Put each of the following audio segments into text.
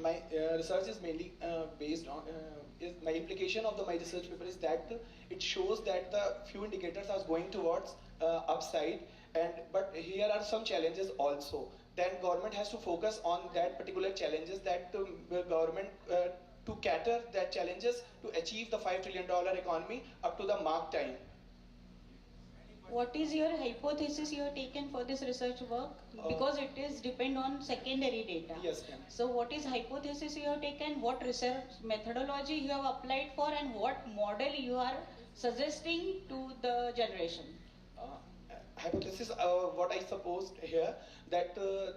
my research is mainly based on my implication of my research paper is that it shows that the few indicators are going towards upside, and but here are some challenges also. Then government has to focus on that particular challenges, that the government to cater that challenges to achieve the $5 trillion economy up to the mark time. What is your hypothesis you have taken for this research work? Because it is depend on secondary data. Yes, ma'am. So what is hypothesis you have taken, what research methodology you have applied for, and what model you are suggesting to the generation? Hypothesis, what I supposed here, that the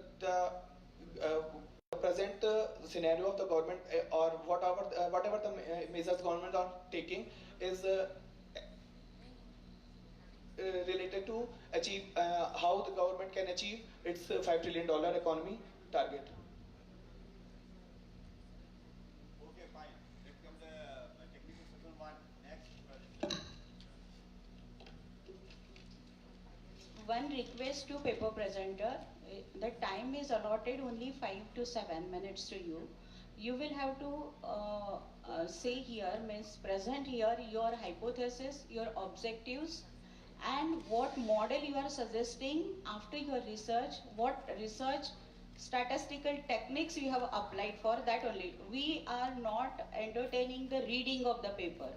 present scenario of the government or whatever the measures government are taking is related to achieve how the government can achieve its $5 trillion economy target. Okay, fine. Let's come to the technical section one. Next presentation. One request to paper presenter, the time is allotted only 5 to 7 minutes to you. You will have to say here, means present here your hypothesis, your objectives, and what model you are suggesting after your research, what research statistical techniques you have applied for, that only. We are not entertaining the reading of the paper.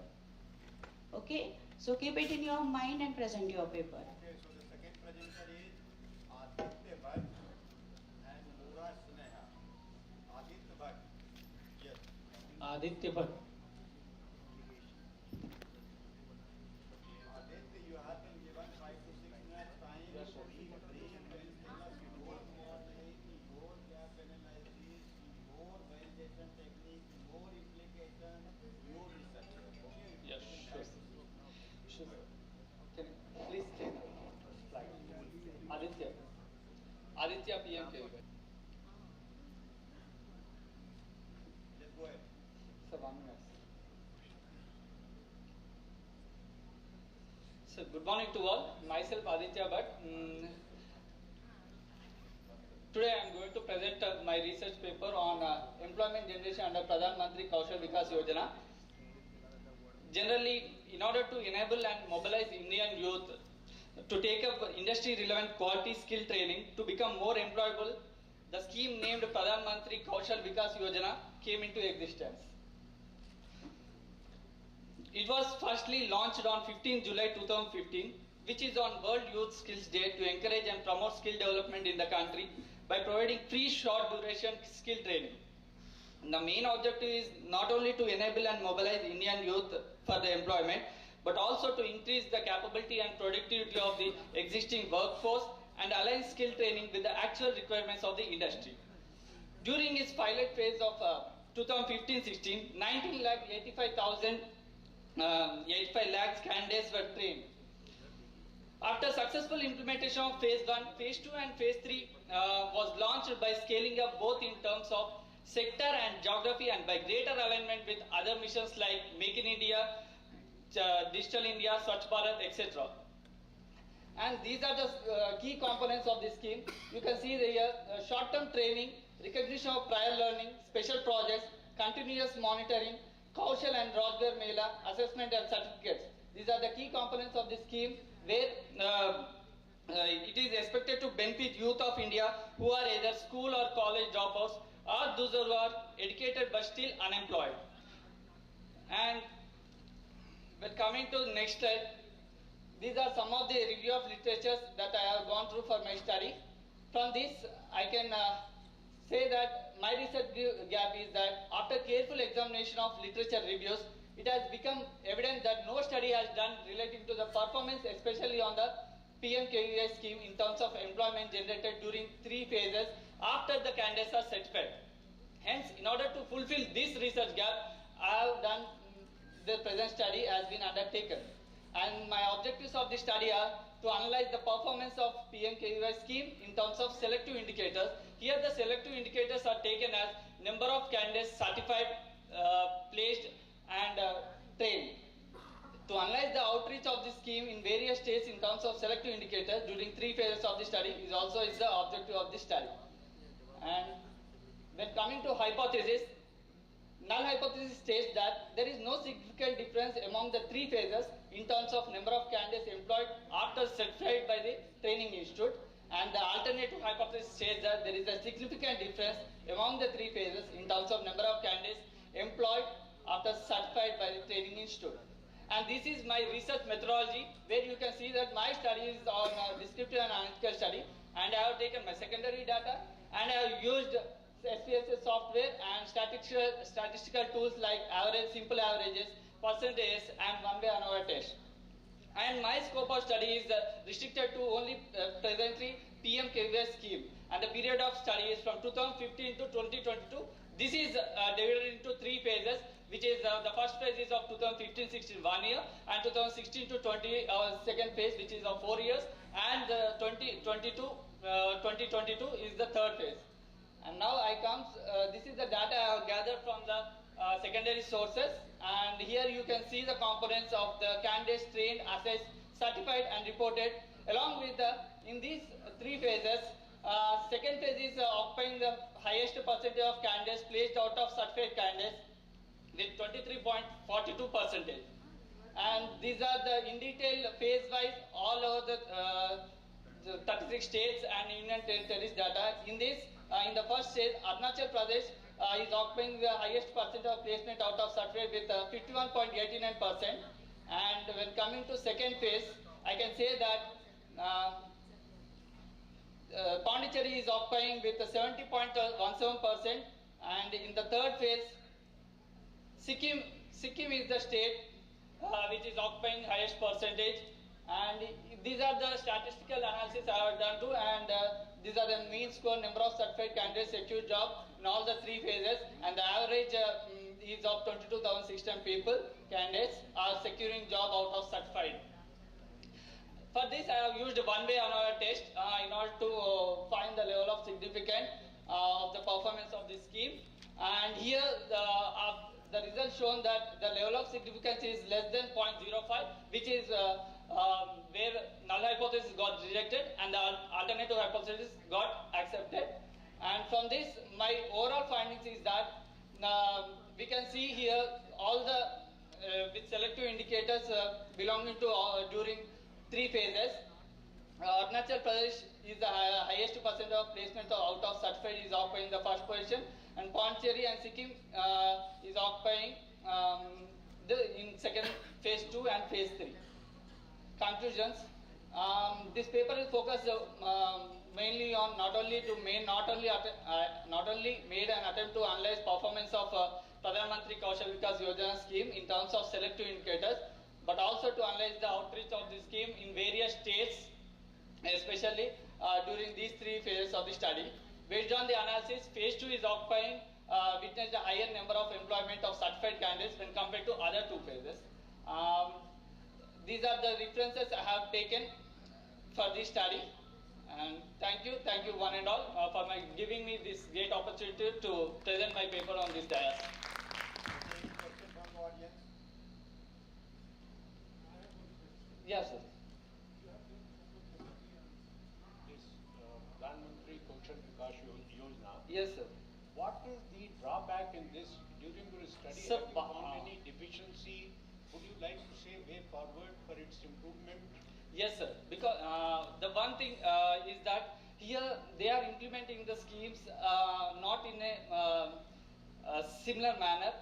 Okay, so keep it in your mind and present your paper. Okay, so the second presenter is Aditya Bhatt and Laura Sneha. Aditya Bhatt. Yes. Aditya Bhatt. Aditya, you have been given 5 to 6 minutes time. Yes, sir. Please tell us your modeling, your gap analysis, your validation technique, your implication, your research. Okay? Yes, sure. Sure. Can you please take slide. Aditya. Aditya PMK. Let's go ahead. Sir, 1 minute. So, good morning to all. Myself Aditya Bhatt. Today I am going to present my research paper on employment generation under Pradhan Mantri Kaushal Vikas Yojana. Generally, in order to enable and mobilize Indian youth to take up industry relevant quality skill training to become more employable, the scheme named Pradhan Mantri Kaushal Vikas Yojana came into existence. It was firstly launched on 15 July 2015, which is on World Youth Skills Day, to encourage and promote skill development in the country by providing free short duration skill training. The main objective is not only to enable and mobilize Indian youth for the employment, but also to increase the capability and productivity of the existing workforce and align skill training with the actual requirements of the industry. During its pilot phase of 2015-16, 85 lakhs candidates were trained. After successful implementation of phase 1, phase 2 and phase 3 was launched by scaling up both in terms of sector and geography and by greater alignment with other missions like Make in India, Digital India, Swachh Bharat, etc. And these are the key components of this scheme. You can see here short-term training, recognition of prior learning, special projects, continuous monitoring, Kaushal and Rozgar Mela, assessment and certificates. These are the key components of this scheme, where it is expected to benefit youth of India who are either school or college dropouts or those who are educated but still unemployed. And when coming to the next slide, these are some of the review of literatures that I have gone through for my study. From this, I can say that my research gap is that after careful examination of literature reviews, it has become evident that no study has done relating to the performance, especially on the PMKVY scheme in terms of employment generated during 3 phases after the candidates are certified. Hence, in order to fulfill this research gap, I have done the present study has been undertaken. And my objectives of this study are to analyze the performance of PMKVY scheme in terms of selective indicators. Here the selective indicators are taken as number of candidates certified, placed and trained. To analyze the outreach of this scheme in various states in terms of selective indicators during 3 phases of the study is also the objective of this study. And when coming to hypothesis, null hypothesis states that there is no significant difference among the three phases in terms of number of candidates employed after certified by the training institute. And the alternative hypothesis states that there is a significant difference among the three phases in terms of number of candidates employed after certified by the training institute. And this is my research methodology, where you can see that my study is on descriptive and analytical study, and I have taken my secondary data, and I have used SPSS software and statistical tools like average, simple averages, percentages, and one-way ANOVA test. And my scope of study is restricted to only presently PMKVS scheme, and the period of study is from 2015 to 2022. This is divided into three phases, which is the first phase is of 2015-16 1 year, and 2016 to 20 second phase, which is of 4 years, and 2022 is the third phase. And now I comes, this is the data I have gathered from the secondary sources, and here you can see the components of the candidates trained, assessed, certified, and reported. Along with in these three phases, second phase is occupying the highest percentage of candidates placed out of certified candidates with 23.42%. And these are the in detail phase-wise all over the 36 states and union territories data. In this, in the first phase, Arunachal Pradesh is occupying the highest percentage of placement out of certified with 51.89%. And when coming to second phase, I can say that Pondicherry is occupying with 70.17%. And in the third phase, Sikkim is the state which is occupying highest percentage. And these are the statistical analysis I have done too, and these are the mean score number of certified candidates secured job in all the three phases, and the average is of 22,016 people, candidates are securing job out of certified. For this I have used one-way ANOVA test in order to find the level of significance of the performance of this scheme, and here the result shown that the level of significance is less than 0.05, which is where null hypothesis got rejected and the alternative hypothesis got accepted. And from this, my overall findings is that we can see here all the with selective indicators belonging to during three phases. Arunachal Pradesh is the highest percent of placement out of certified is occupying the first position, and Pondicherry and Sikkim is occupying in second phase 2 and phase 3. Conclusions. This paper is focused mainly on not only made an attempt to analyze performance of Pradhan Mantri Kaushal Vikas Yojana scheme in terms of selective indicators, but also to analyze the outreach of the scheme in various states, especially during these three phases of the study. Based on the analysis, phase 2 is occupying witnessed a higher number of employment of certified candidates when compared to other two phases. These are the references I have taken for this study. And thank you one and all for giving me this great opportunity to present my paper on this dais. Any question from the audience? Yes, sir. This Pradhan Mantri Kaushal Vikas Yojana. Yes, sir. What is the drawback in this? During your study, Sir, have you found any deficiency? Would you like to say way forward for its improvement? Yes, sir. Because the one thing is that here they are implementing the schemes not in a similar manner.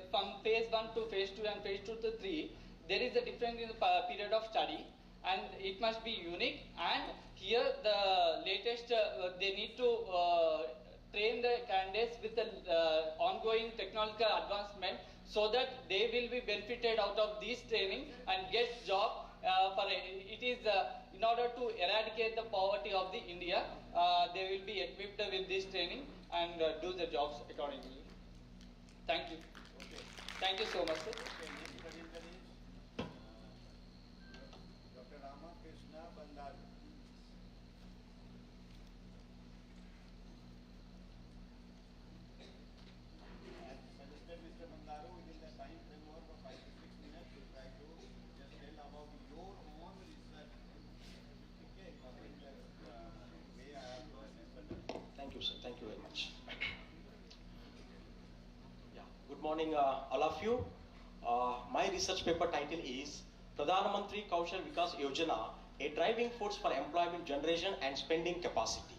From phase 1 to phase 2 and phase 2 to 3, there is a difference in the period of study, and it must be unique. And here the latest they need to train the candidates with the ongoing technological advancement, so that they will be benefited out of this training and get job. It is in order to eradicate the poverty of the India, they will be equipped with this training and do the jobs accordingly. Thank you. Okay. Thank you so much, sir. Okay, next presenter is Dr. Ramakrishna Bandaru. As suggested, Mr. Bandaru, within the time framework of 5 to 6 minutes, you try to just tell about your own research. Okay, according to the way I have listened. Thank you, sir. Thank you very much. morning, all of you. My research paper title is Pradhan Mantri Kaushal Vikas Yojana, a driving force for employment generation and spending capacity.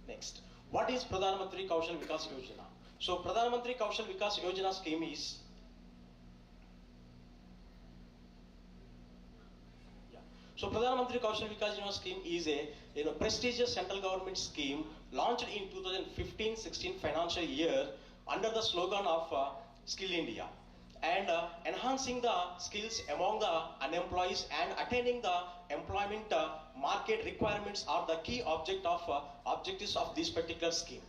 Next, what is Pradhan Mantri Kaushal Vikas Yojana? So, Pradhan Mantri Kaushal Vikas Yojana scheme is So Pradhan Mantri Kaushal Vikas Yojana scheme is a prestigious central government scheme launched in 2015-16 financial year under the slogan of Skill India, and enhancing the skills among the unemployed and attaining the employment market requirements are the key objectives of this particular scheme.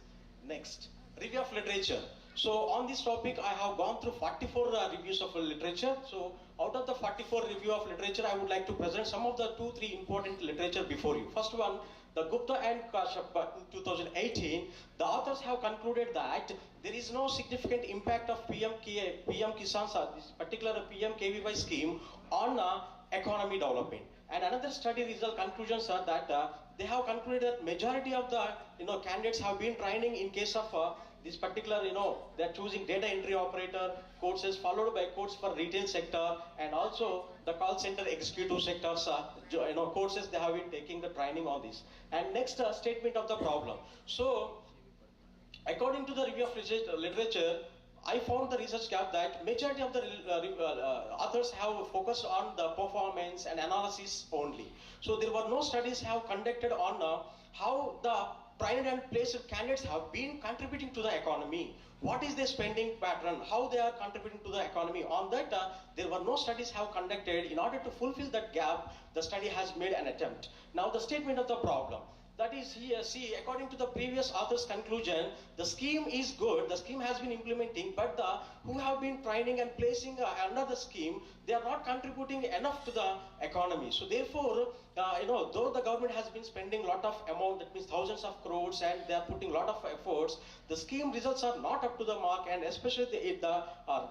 Next, review of literature. So on this topic, I have gone through 44 reviews of literature. So out of the 44 review of literature, I would like to present some of the 2-3 important literature before you. First one, the Gupta and Kashyap in 2018, the authors have concluded that there is no significant impact of PM Kisan, this particular PMKVY scheme on economy development. And another study result conclusions are that they have concluded that majority of the candidates have been training in case of this particular, they're choosing data entry operator courses followed by courses for retail sector and also the call center executive sectors, courses they have been taking the training on this. And next statement of the problem. So, according to the review of literature, I found the research gap that majority of the authors have focused on the performance and analysis only. So there were no studies have conducted on how the trained and placed candidates have been contributing to the economy. What is their spending pattern? How they are contributing to the economy? On that, there were no studies have conducted. In order to fulfill that gap, the study has made an attempt. Now the statement of the problem. That is here, see, according to the previous author's conclusion, the scheme is good, the scheme has been implementing, but the who have been training and placing under the scheme, they are not contributing enough to the economy. So therefore, though the government has been spending a lot of amount, that means thousands of crores, and they are putting a lot of efforts, the scheme results are not up to the mark, and especially the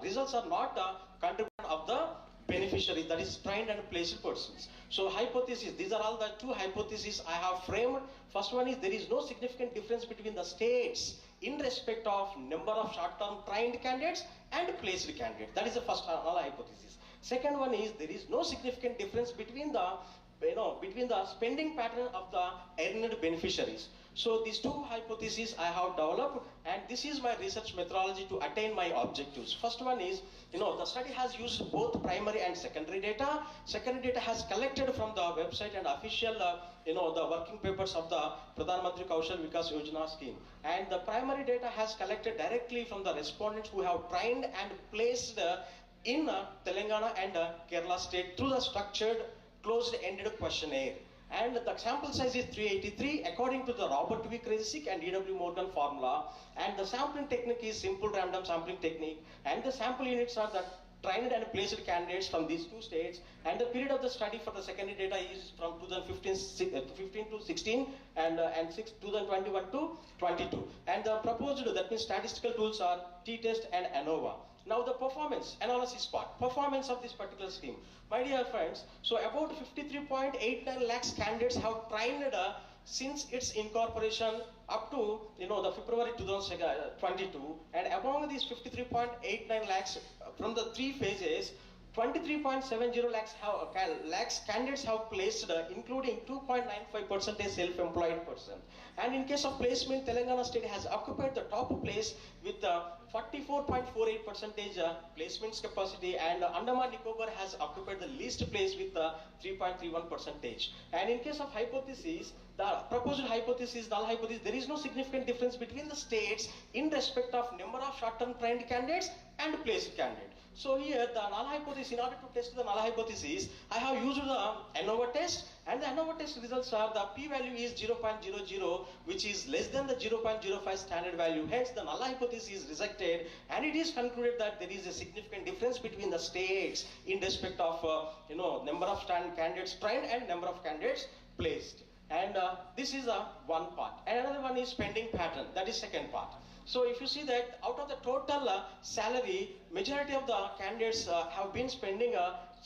results are not contribution of the beneficiaries, that is trained and placed persons. So hypothesis, these are all the 2 hypotheses I have framed. First one is there is no significant difference between the states in respect of number of short-term trained candidates and placed candidates. That is the first hypothesis. Second one is there is no significant difference between the spending pattern of the earned beneficiaries. So these 2 hypotheses I have developed, and this is my research methodology to attain my objectives. First one is, the study has used both primary and secondary data. Secondary data has collected from the website and official, the working papers of the Pradhan Mantri Kaushal Vikas Yojana scheme. And the primary data has collected directly from the respondents who have trained and placed in Telangana and Kerala state through the structured closed-ended questionnaire. And the sample size is 383 according to the Robert V. Krasik and D.W. Morgan formula. And the sampling technique is simple random sampling technique. And the sample units are the trained and placed candidates from these 2 states. And the period of the study for the secondary data is from 2015 to 16 and 2021 to 22. And the proposed, that means statistical tools are t-test and ANOVA. Now the performance analysis part, performance of this particular scheme. My dear friends, so about 53.89 lakhs candidates have trained since its incorporation up to the February 2022, and among these 53.89 lakhs from the 3 phases, 23.70 lakhs candidates have placed, including 2.95% self-employed person. And in case of placement, Telangana state has occupied the top place with 44.48% placements capacity, and Andaman Nicobar has occupied the least place with 3.31%. And in case of hypothesis, the proposed hypothesis, null hypothesis, there is no significant difference between the states in respect of number of short-term trained candidates and placed candidates. So here the null hypothesis, in order to test the null hypothesis, I have used the ANOVA test, and the ANOVA test results are the p-value is 0.00, which is less than the 0.05 standard value. Hence the null hypothesis is rejected, and it is concluded that there is a significant difference between the states in respect of number of candidates trained and number of candidates placed. And this is one part. And another one is spending pattern, that is second part. So if you see that out of the total salary, majority of the candidates have been spending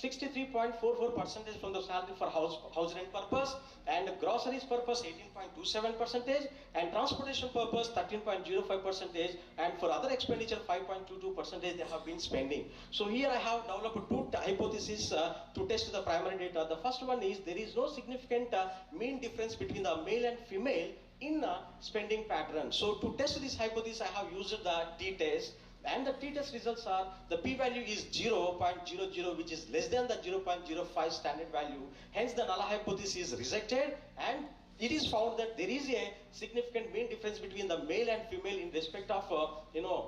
63.44% from the salary for house rent purpose, and gross groceries purpose 18.27 percentage, and transportation purpose 13.05 percentage, and for other expenditure 5.22 percentage they have been spending. So here I have developed two hypotheses to test the primary data. The first one is there is no significant mean difference between the male and female in spending pattern. So to test this hypothesis, I have used the t-test, and the t-test results are the p-value is 0.00, which is less than the 0.05 standard value. Hence the null hypothesis is rejected, and it is found that there is a significant mean difference between the male and female in respect of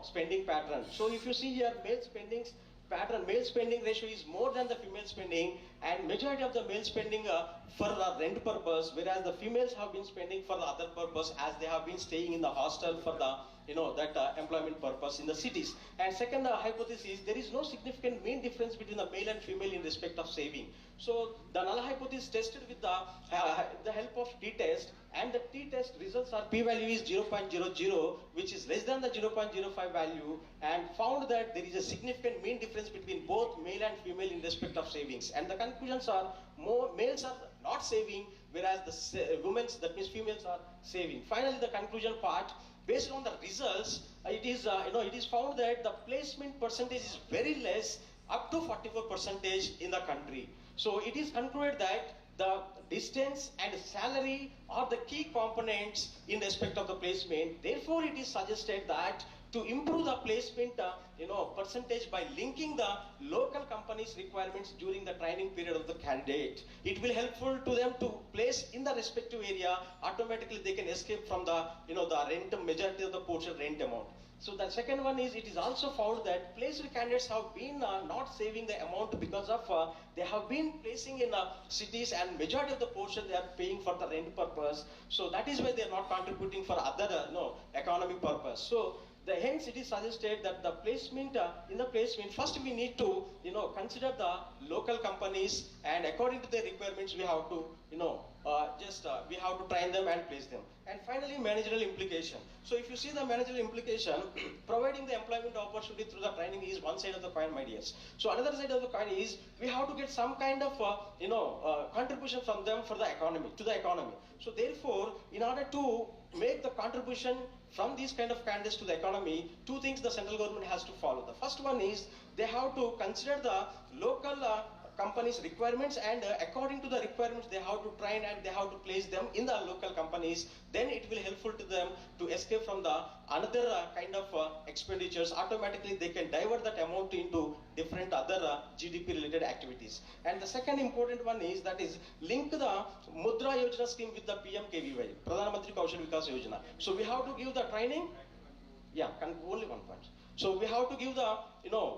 spending pattern. So if you see here, male spending ratio is more than the female spending, and majority of the male spending for the rent purpose, whereas the females have been spending for the other purpose, as they have been staying in the hostel for the employment purpose in the cities. And second hypothesis, there is no significant mean difference between the male and female in respect of saving. So the null hypothesis tested with the help of t-test, and the t-test results are p-value is 0.00, which is less than the 0.05 value, and found that there is a significant mean difference between both male and female in respect of savings. And the conclusions are males are not saving, whereas the women's, that means females, are saving. Finally, the conclusion part, based on the results, it is found that the placement percentage is very less, up to 44 percentage in the country. So it is concluded that the distance and salary are the key components in respect of the placement. Therefore, it is suggested that to improve the placement percentage by linking the local companies' requirements during the training period of the candidate, it will helpful to them to place in the respective area. Automatically they can escape from the the rent, majority of the portion rent amount. So the second one is, it is also found that placed candidates have been not saving the amount because of they have been placing in cities, and majority of the portion they are paying for the rent purpose. So that is why they are not contributing for other economic purpose. So hence it is suggested that the placement in the placement, first we need to consider the local companies, and according to their requirements we have to we have to train them and place them. And finally, managerial implication. So if you see the managerial implication, providing the employment opportunity through the training is one side of the coin, my dears. So another side of the coin is we have to get some kind of contribution from them for the economy, to the economy. So therefore, in order to make the contribution from these kind of candidates to the economy, two things the central government has to follow. The first one is they have to consider the local companies' requirements, and according to the requirements they have to train and they have to place them in the local companies. Then it will helpful to them to escape from the another kind of expenditures. Automatically they can divert that amount into different other GDP related activities. And the second important one is, that is link the Mudra Yojana scheme with the PMKVY, Pradhan Mantri Kaushal Vikas Yojana. So we have to give the training. Yeah, only one point. So we have to give the,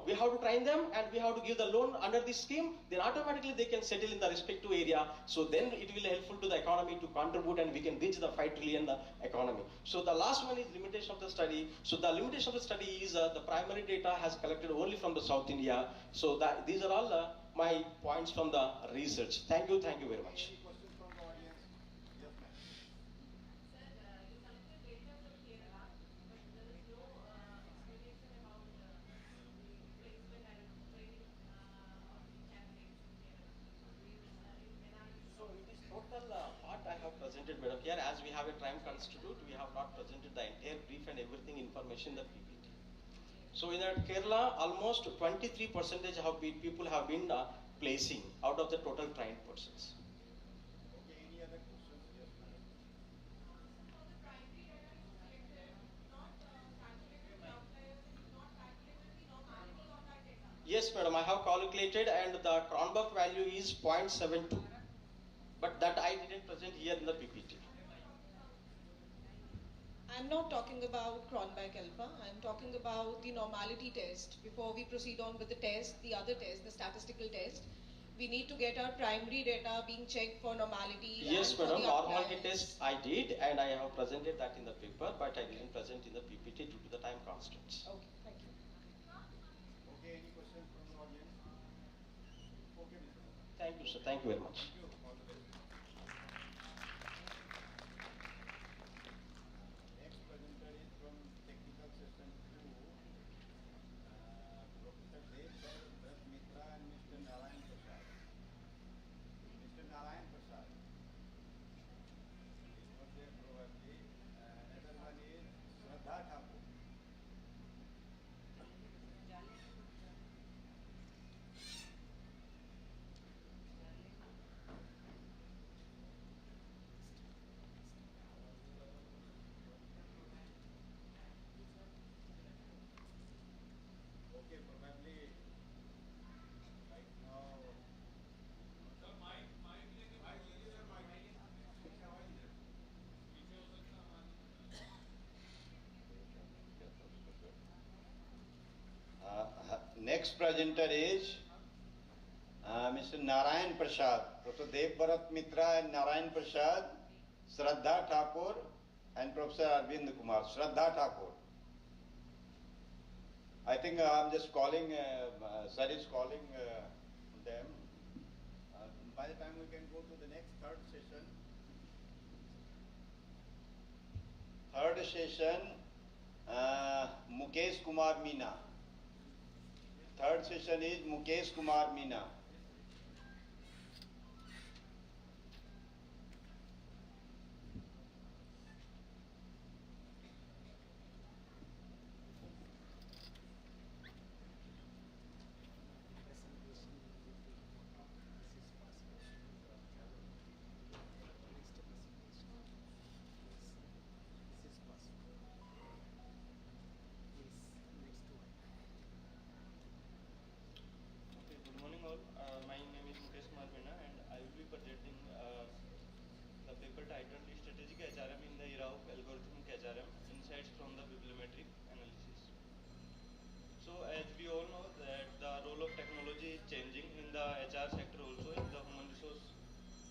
we have to train them, and we have to give the loan under this scheme. Then automatically they can settle in the respective area. So then it will helpful to the economy to contribute, and we can reach the 5 trillion economy. So the last one is limitation of the study. So the limitation of the study is the primary data has collected only from the South India. So these are all my points from the research. Thank you very much. Any questions from the audience? Yes, ma'am. So it is total what I have presented, madam. Here, as we have a time constitute, we have not presented the entire brief and everything information in the PPT. So in Kerala, almost 23% of people have been placing out of the total trained persons. Okay, any other questions? Yes, madam. Yes, madam, I have calculated, and the Cronbach value is 0.72. But that I didn't present here in the PPT. I'm not talking about Cronbach alpha. I'm talking about the normality test. Before we proceed on with the test, the other test, the statistical test, we need to get our primary data being checked for normality. Yes, and for madam, the normality outliers. test I did, and I have presented that in the paper, but I didn't present in the PPT due to the time constraints. Okay, thank you. Okay, any questions from the audience? Okay, Mr. Mukherjee. Thank you, sir. Thank you very much. Thank you. All the best. Next presenter is from technical session 2, Professor Dev Bharat Mitra and Mr. Narayan Prasad. Mr. Narayan Prasad. next presenter is Mr. Narayan Prasad, Professor Dev Bharat Mitra and Narayan Prasad, Shraddha Thakur and Professor Arvind Kumar. Shraddha Thakur. I think I'm just calling, sir is calling them. By the time we can go to the next third session. Third session, Mukesh Kumar Meena. Third session is Mukesh Kumar Meena. Good morning all. My name is Mukesh Kumar Meena and I will be presenting the paper titled Strategic HRM in the Era of Algorithmic HRM, Insights from the Bibliometric Analysis. So as we all know that the role of technology is changing in the HR sector also, in the human resource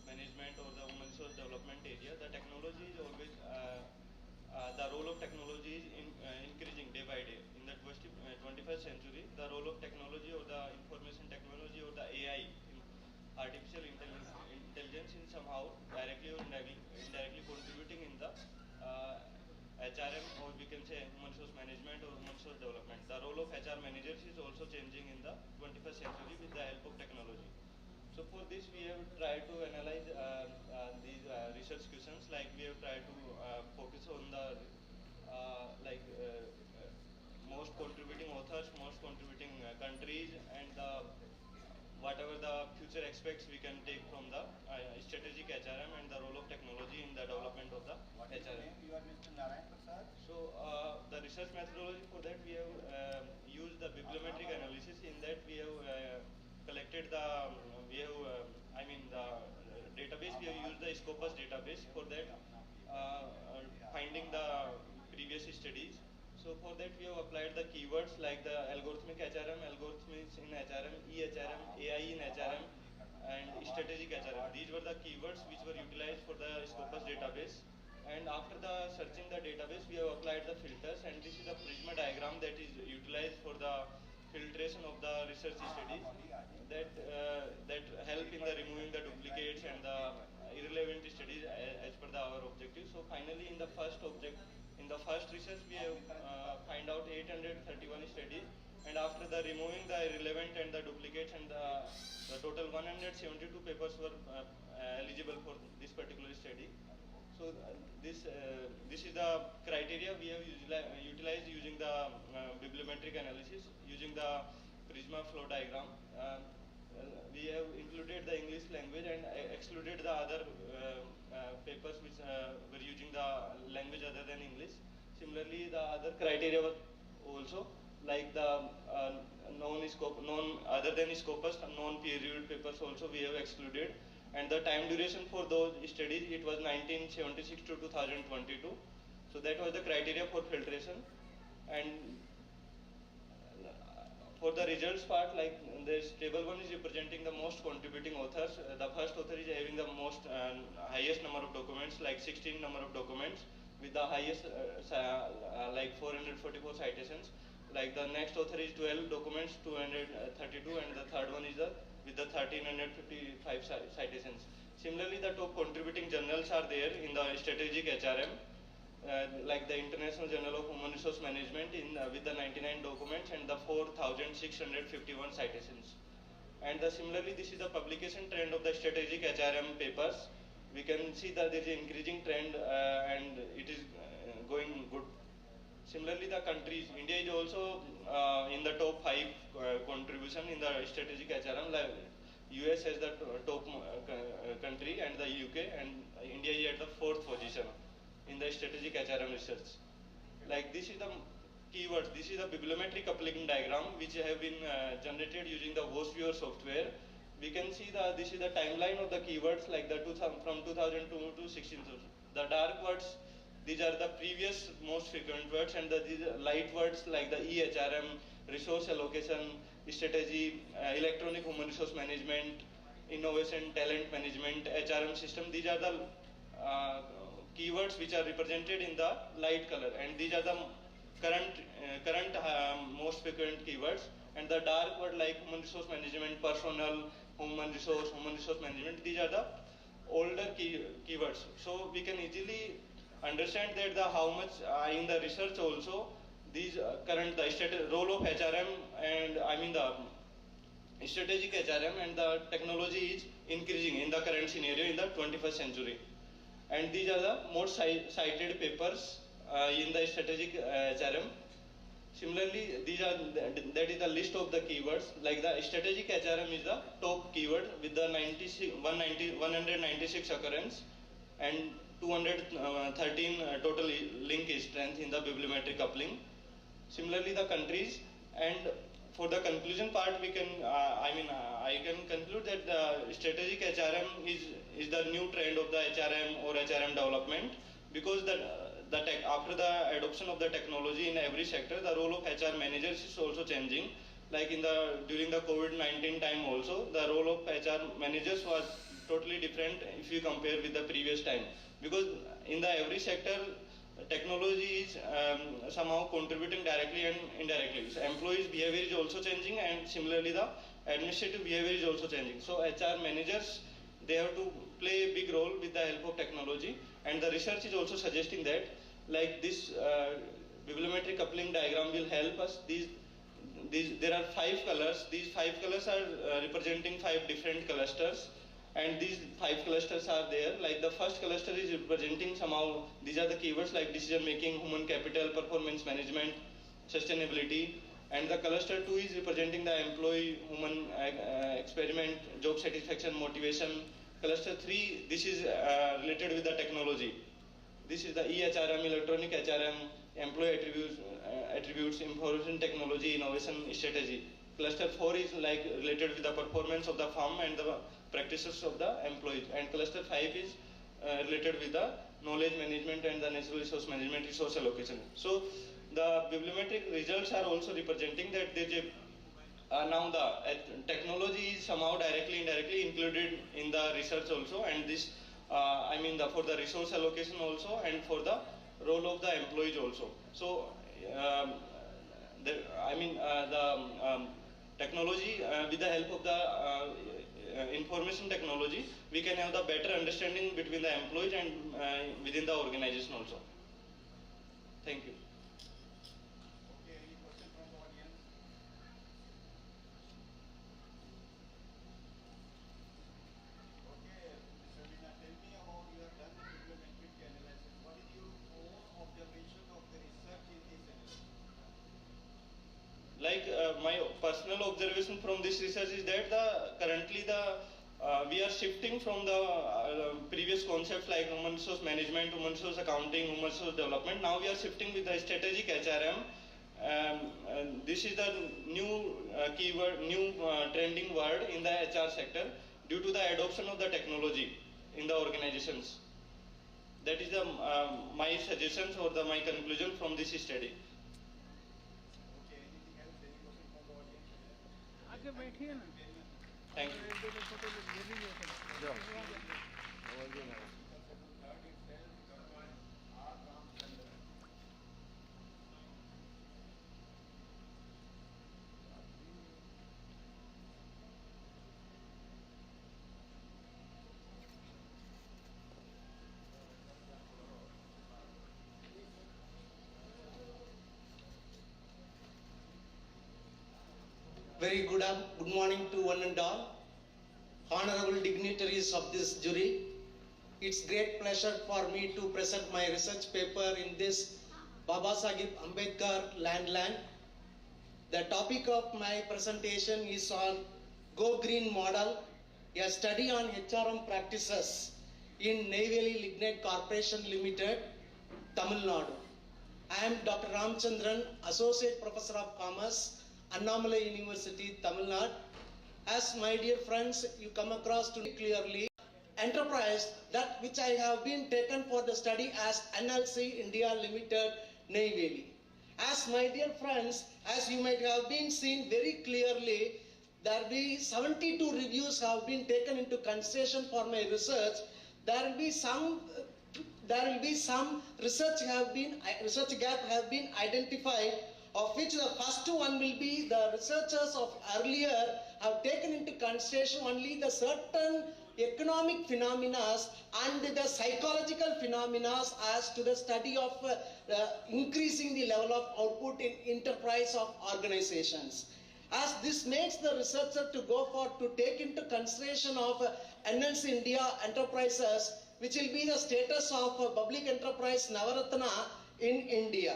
management or the human resource development area. The technology is always, the role of technology is increasing day by day. In the 21st century, the role of technology or the information technology or the AI, artificial intelligence in somehow directly or indirectly contributing in the HRM, or we can say human resource management or human resource development. The role of HR managers is also changing in the 21st century with the help of technology. So for this we have tried to analyze these research questions, like we have tried to focus on the most contributing authors, most contributing countries, and whatever the future aspects we can take from the strategic HRM and the role of technology in the development of the What is your HRM. name? You are Mr. Narayan Prasad. So the research methodology for that, we have used the bibliometric analysis. In that we have collected the, the database. We have used the Scopus database for that, finding the previous studies. So for that we have applied the keywords like the algorithmic HRM, algorithms in HRM, EHRM, AI in HRM, and strategic HRM. These were the keywords which were utilized for the Scopus database. And after the searching the database, we have applied the filters, and this is the prisma diagram that is utilized for the filtration of the research studies that help in the removing the duplicates and the irrelevant studies as per our objective. So finally, in the first research, we have find out 831 studies, and after the removing the irrelevant and the duplicates, and the total 172 papers were eligible for this particular study. So this is the criteria we have utilized using the bibliometric analysis, using the prisma flow diagram. We have included the English language and excluded the other papers which were using the language other than English. Similarly, the other criteria were also like the non other than Scopus, non-peer-reviewed papers also we have excluded. And the time duration for those studies, it was 1976 to 2022. So that was the criteria for filtration. And for the results part, like this table 1 is representing the most contributing authors. The first author is having the most highest number of documents, like 16 number of documents, with the highest like 444 citations. Like the next author is 12 documents, 232, and the third one is with the 1355 citations. Similarly, the top contributing journals are there in the strategic HRM, like the International Journal of Human Resource Management with the 99 documents and the 4,651 citations. And similarly, this is the publication trend of the strategic HRM papers. We can see that there is an increasing trend and it is going good. Similarly, the countries, India is also in the top 5 contribution in the strategic HRM. Like US has the top country, and the UK, and India is at the 4th position in the strategic HRM research. Like this is the keywords, this is the bibliometric coupling diagram which have been generated using the host viewer software. We can see this is the timeline of the keywords, like the from 2002 to 16. The dark words, these are the previous most frequent words, and these light words like the EHRM, resource allocation, strategy, electronic human resource management, innovation, talent management, HRM system. These are the keywords which are represented in the light color, and these are the current most frequent keywords. And the dark word like human resource management, personnel, human resource management, these are the older keywords. So we can easily understand that the how much in the research also these current the role of HRM, and I mean the strategic HRM and the technology is increasing in the current scenario in the 21st century. And these are the most cited papers in the strategic HRM. Similarly, that is the list of the keywords. Like the strategic HRM is the top keyword with the 196 occurrence and 213 total link strength in the bibliometric coupling. Similarly, the countries, and for the conclusion part, we can I can conclude that the strategic HRM is the new trend of the HRM or HRM development, because after the adoption of the technology in every sector, the role of HR managers is also changing. Like during the COVID-19 time also, the role of HR managers was totally different if you compare with the previous time, because in the every sector technology is somehow contributing directly and indirectly. So employees' behavior is also changing, and similarly the administrative behavior is also changing. So HR managers, they have to play a big role with the help of technology, and the research is also suggesting that like this bibliometric coupling diagram will help us. There are 5 colors. These 5 colors are representing 5 different clusters, and these 5 clusters are there. Like the first cluster is representing somehow, these are the keywords like decision making, human capital, performance management, sustainability. And the cluster 2 is representing the employee, human experiment, job satisfaction, motivation. Cluster 3, this is related with the technology. This is the EHRM, electronic HRM, employee attributes, information technology, innovation strategy. Cluster 4 is like related with the performance of the firm and the practices of the employees. And cluster 5 is related with the knowledge management and the natural resource management, resource allocation. So the bibliometric results are also representing that now the technology is somehow directly, indirectly included in the research also, and this for the resource allocation also, and for the role of the employees also. So technology, with the help of the information technology, we can have the better understanding between the employees and within the organization also. Thank you. Okay, any question from the audience? Okay, Mr. Meena, tell me about you have done the bibliometric analysis. What is your own observation of the research in this analysis? Like my personal observation from this research is that currently we are shifting from the previous concepts like human resource management, human resource accounting, human resource development. Now we are shifting with the strategic HRM. This is the new keyword, new trending word in the HR sector due to the adoption of the technology in the organizations. That is my suggestions or my conclusion from this study. Okay, anything else? Any question from the audience? आगे बैठिए ना Thank you. Photo ले लीजिए Very good morning to one and all, honorable dignitaries of this jury. It's great pleasure for me to present my research paper in this Babasaheb Ambedkar Land. The topic of my presentation is on Go Green Model, a study on HRM practices in Neyveli Lignite Corporation Limited, Tamil Nadu. I am Dr. Ramchandran, Associate Professor of Commerce, Annamalai University, Tamil Nadu. As my dear friends, you come across to clearly, enterprise that which I have been taken for the study as NLC India Limited, Neyveli. As my dear friends, as you might have been seen very clearly, there will be 72 reviews have been taken into consideration for my research. There will be some research gap have been identified, of which the first one will be the researchers of earlier have taken into consideration only the certain economic phenomena and the psychological phenomena as to the study of increasing the level of output in enterprise of organizations. As this makes the researcher to take into consideration of NLC India enterprises, which will be the status of public enterprise Navaratna in India.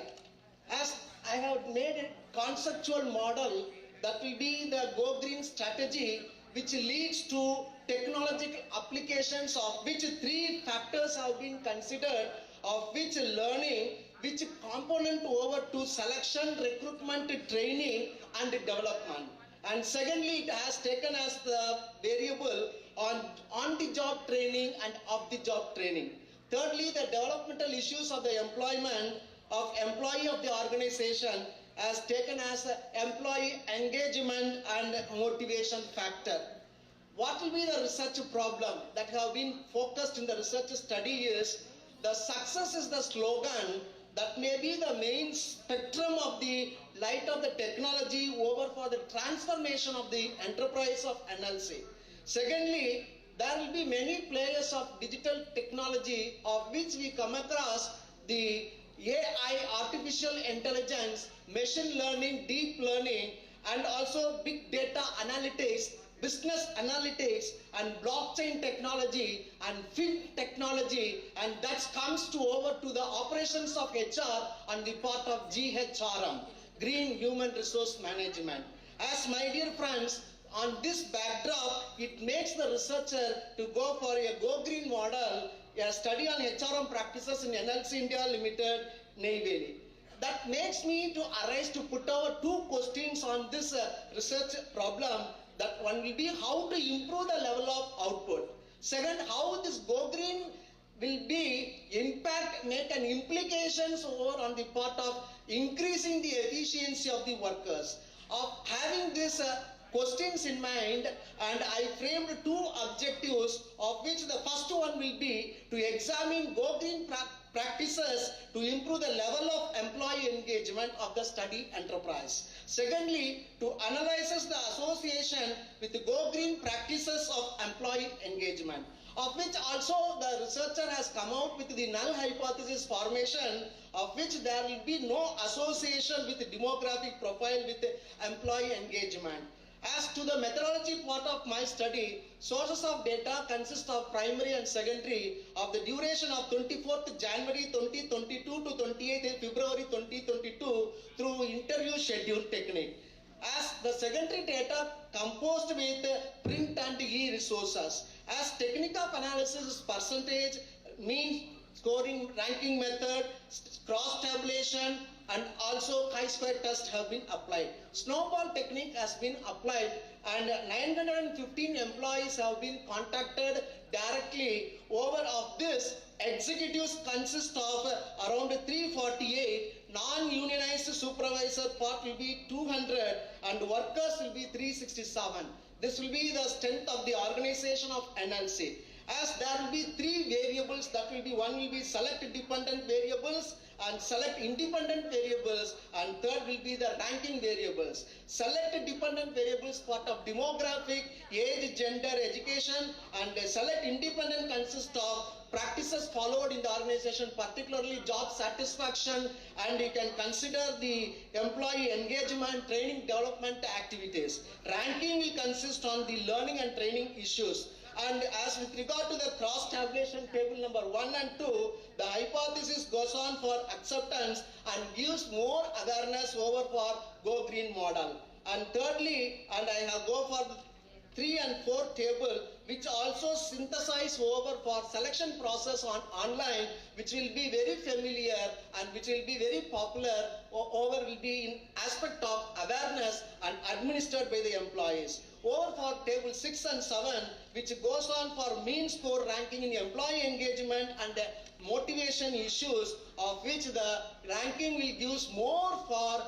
As I have made a conceptual model that will be the Go Green strategy, which leads to technological applications, of which three factors have been considered, of which learning, which component over to selection, recruitment, training and development. And secondly, it has taken as the variable on the job training and off the job training. Thirdly, the developmental issues of the employment of employee of the organization as taken as employee engagement and motivation factor. What will be the research problem that have been focused in the research study is the success is the slogan that may be the main spectrum of the light of the technology over for the transformation of the enterprise of NLC. Secondly, there will be many players of digital technology of which we come across the AI, artificial intelligence, machine learning, deep learning, and also big data analytics, business analytics, and blockchain technology, and fin technology, and that comes to over to the operations of HR on the part of GHRM, Green Human Resource Management. As my dear friends, on this backdrop, it makes the researcher to go for a Go Green model, a study on HRM practices in NLC India Limited, Neyveli. That makes me to arise to put over two questions on this research problem. That one will be how to improve the level of output. Second, how this Go Green will be make an implications over on the part of increasing the efficiency of the workers. Of having this questions in mind, and I framed two objectives, of which the first one will be to examine Go Green practices to improve the level of employee engagement of the study enterprise. Secondly, to analyze the association with the Go Green practices of employee engagement, of which also the researcher has come out with the null hypothesis formation, of which there will be no association with the demographic profile with the employee engagement. As to the methodology part of my study, sources of data consist of primary and secondary of the duration of 24th January 2022 to 28th February 2022 through interview schedule technique. As the secondary data composed with print and e-resources. As technique of analysis is percentage, mean scoring ranking method, cross tabulation, and also chi-square test have been applied. Snowball technique has been applied, and 915 employees have been contacted directly. Over of this, executives consist of around 348, non-unionized supervisor part will be 200, and workers will be 367. This will be the strength of the organization of NLC. As there will be three variables, that will be one will be select dependent variables and select independent variables, and third will be the ranking variables. Select dependent variables part of demographic, age, gender, education, and select independent consist of practices followed in the organization, particularly job satisfaction, and you can consider the employee engagement, training, development activities. Ranking will consist on the learning and training issues. And as with regard to the cross tabulation table number 1 and 2, the hypothesis goes on for acceptance and gives more awareness over for Go Green model. And thirdly, and I have go for the 3 and 4 table, which also synthesize over for selection process on online, which will be very familiar and which will be very popular over will be in aspect of awareness and administered by the employees. Over for table 6 and 7, which goes on for mean score ranking in employee engagement and motivation issues, of which the ranking will give more for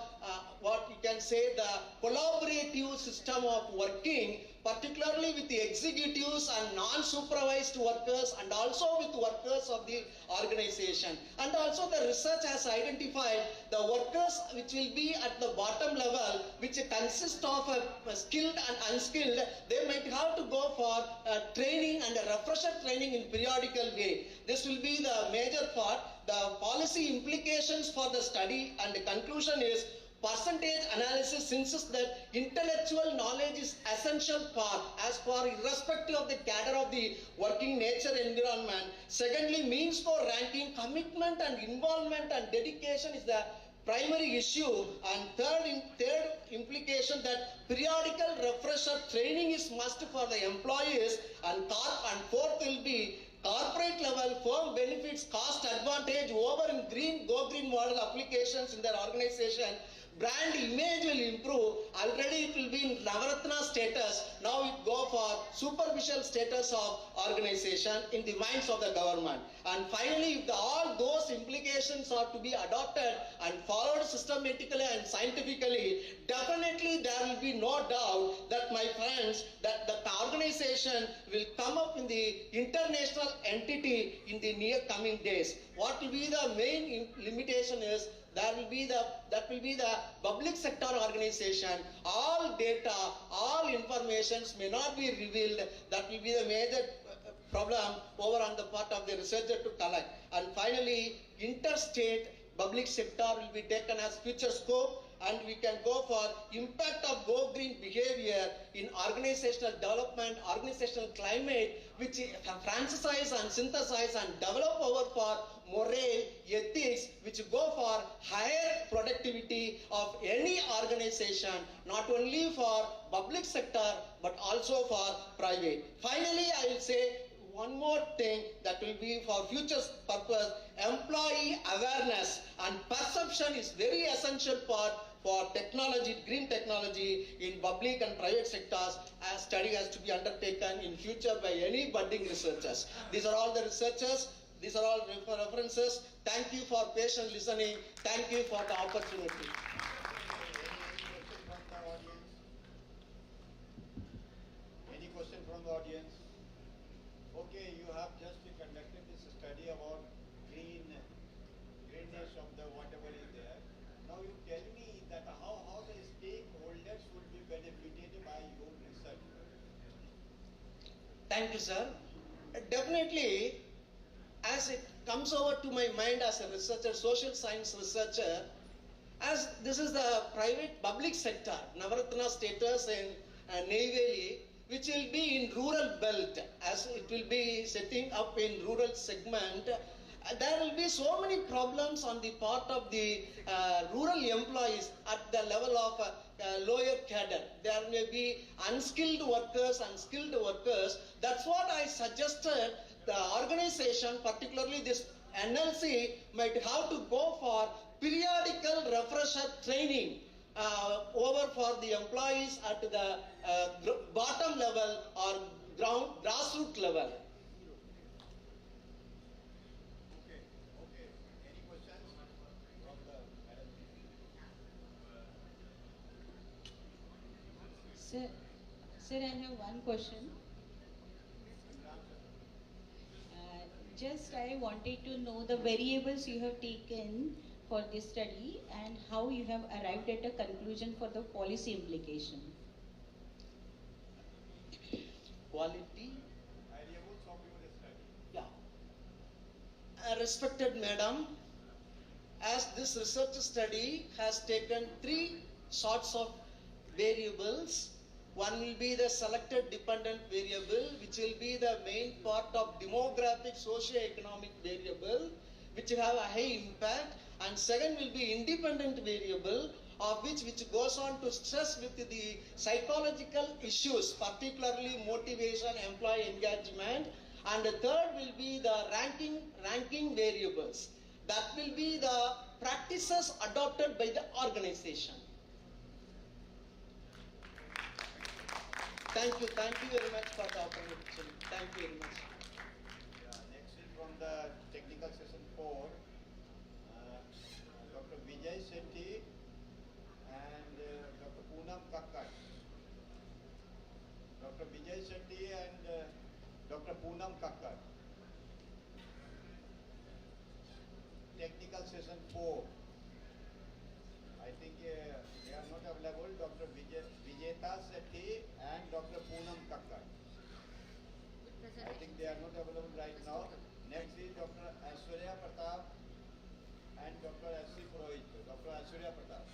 what you can say the collaborative system of working, particularly with the executives and non-supervised workers and also with workers of the organization. And also the research has identified the workers which will be at the bottom level, which consists of skilled and unskilled. They might have to go for training and a refresher training in periodical way. This will be the major part. The policy implications for the study and the conclusion is percentage analysis insists that intellectual knowledge is essential part as for irrespective of the cadre of the working nature environment. Secondly, means for ranking, commitment and involvement and dedication is the primary issue. And third implication that periodical refresher training is must for the employees. And fourth will be corporate level firm benefits cost advantage over in go green model applications in their organization. Brand image will improve. Already it will be in Navaratna status. Now it go for superficial status of organization in the minds of the government. And finally, if all those implications are to be adopted and followed systematically and scientifically, definitely there will be no doubt that, my friends, that the organization will come up in the international entity in the near coming days. What will be the main limitation is that will be the public sector organization. All data, all informations may not be revealed. That will be the major problem over on the part of the researcher to collect. And finally, interstate public sector will be taken as future scope, and we can go for impact of go green behavior in organizational development, organizational climate, which franchise and synthesize and develop over for morale, ethics, which go for higher productivity of any organization, not only for public sector, but also for private. Finally, I will say one more thing that will be for future purpose. Employee awareness and perception is very essential part for technology, green technology in public and private sectors. As study has to be undertaken in future by any budding researchers. These are all the researchers. These are all references. Thank you for patient listening. Thank you for the opportunity. Any question from the audience? Okay, you have just conducted this study about greenness of the whatever is there. Now you tell me that how the stakeholders would be benefited by your research. Thank you, sir. Definitely, as it comes over to my mind as a researcher, social science researcher, as this is the private public sector, Navaratna status in Neyveli, which will be in rural belt, as it will be setting up in rural segment. There will be so many problems on the part of the rural employees at the level of lower cadre. There may be unskilled workers and skilled workers. That's what I suggested. The organization, particularly this NLC, might have to go for periodical refresher training over for the employees at the bottom level or grassroots level. Okay. Any questions from the madam? Sir, I have one question. Just I wanted to know the variables you have taken for this study and how you have arrived at a conclusion for the policy implication. Quality. Variables of your study. Yeah. Respected madam, as this research study has taken three sorts of variables. One will be the selected dependent variable, which will be the main part of demographic socio-economic variable, which have a high impact. And second will be independent variable, of which goes on to stress with the psychological issues, particularly motivation, employee engagement. And the third will be the ranking variables. That will be the practices adopted by the organization. Thank you very much for the opportunity. Thank you very much. Yeah, next is from the technical technical session 4, Dr. Vijay Sethi and Dr. Poonam Kakkad. Dr. Vijay Sethi and Dr. Poonam Kakkad. Technical session 4. I think they are not available. Dr. Vijeta Sethi and Dr. Poonam Kakkad. I think they are not available right now. Next is Dr. Aishwarya Pratap and Dr. S.C. Purohit. Dr. Aishwarya Pratap.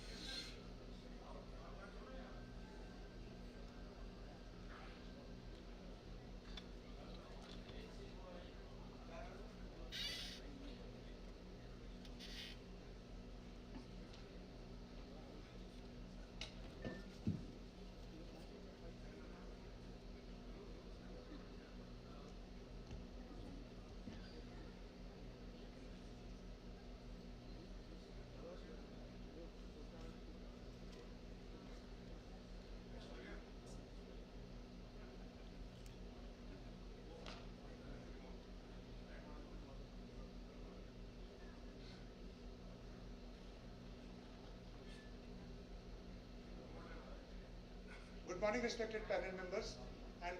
Good morning, respected panel members and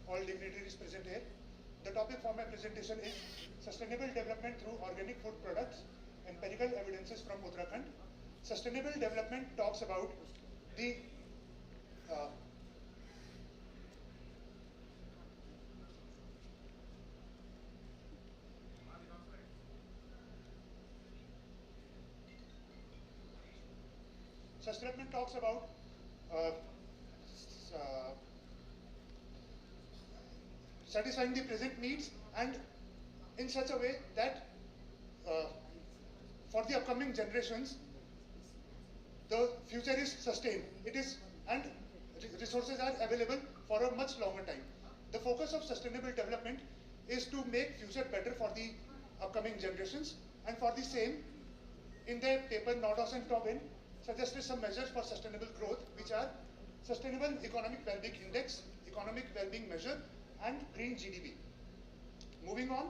all dignitaries present here. The topic for my presentation is Sustainable Development through Organic Food Products, Empirical Evidences from Uttarakhand. Sustainable development talks about the Sustainable talks about satisfying the present needs and in such a way that for the upcoming generations the future is sustained. It is and resources are available for a much longer time. The focus of sustainable development is to make future better for the upcoming generations, and for the same, in their paper Nordos and Tobin suggested some measures for sustainable growth, which are Sustainable Economic Wellbeing Index, Economic Wellbeing Measure, and Green GDP. Moving on,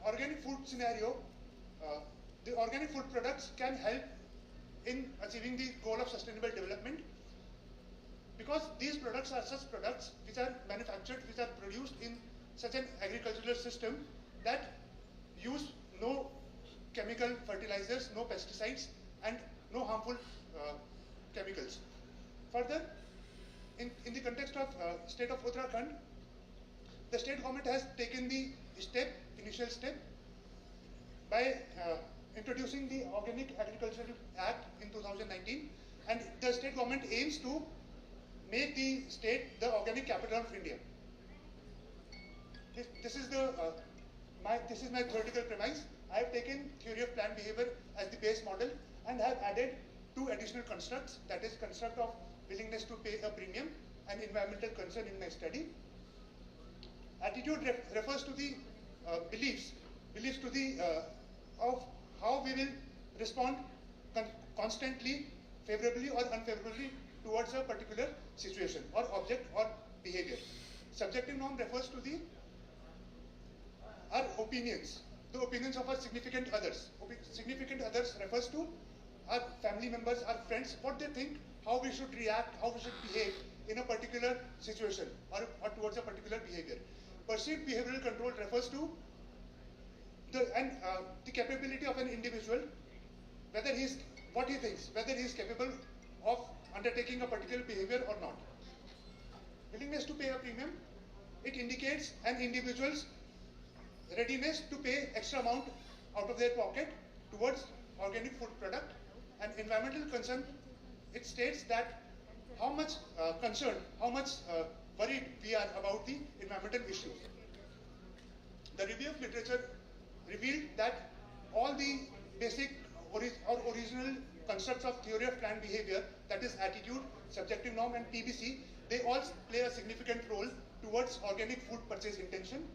organic food scenario. The organic food products can help in achieving the goal of sustainable development, because these products are such products which are manufactured, which are produced in such an agricultural system that use no chemical fertilizers, no pesticides, and no harmful chemicals. Further, in the context of state of Uttarakhand, the state government has taken the initial step by introducing the Organic Agriculture Act in 2019, and the state government aims to make the state the organic capital of India. This is my theoretical premise. I have taken theory of planned behavior as the base model and have added two additional constructs, that is construct of willingness to pay a premium and environmental concern in my study. Attitude refers to the beliefs to the of how we will respond constantly, favorably or unfavorably towards a particular situation or object or behavior. Subjective norm refers to our opinions, the opinions of our significant others. Significant others refers to our family members, our friends, what they think, how we should react, how we should behave in a particular situation or towards a particular behavior. Perceived behavioral control refers to the capability of an individual, whether what he thinks, whether he is capable of undertaking a particular behavior or not. Willingness to pay a premium, it indicates an individual's readiness to pay extra amount out of their pocket towards organic food product. And environmental concern, it states that how much concerned, how much worried we are about the environmental issues. The review of literature revealed that all the basic or original constructs of theory of planned behavior, that is attitude, subjective norm and TBC, they all play a significant role towards organic food purchase intention.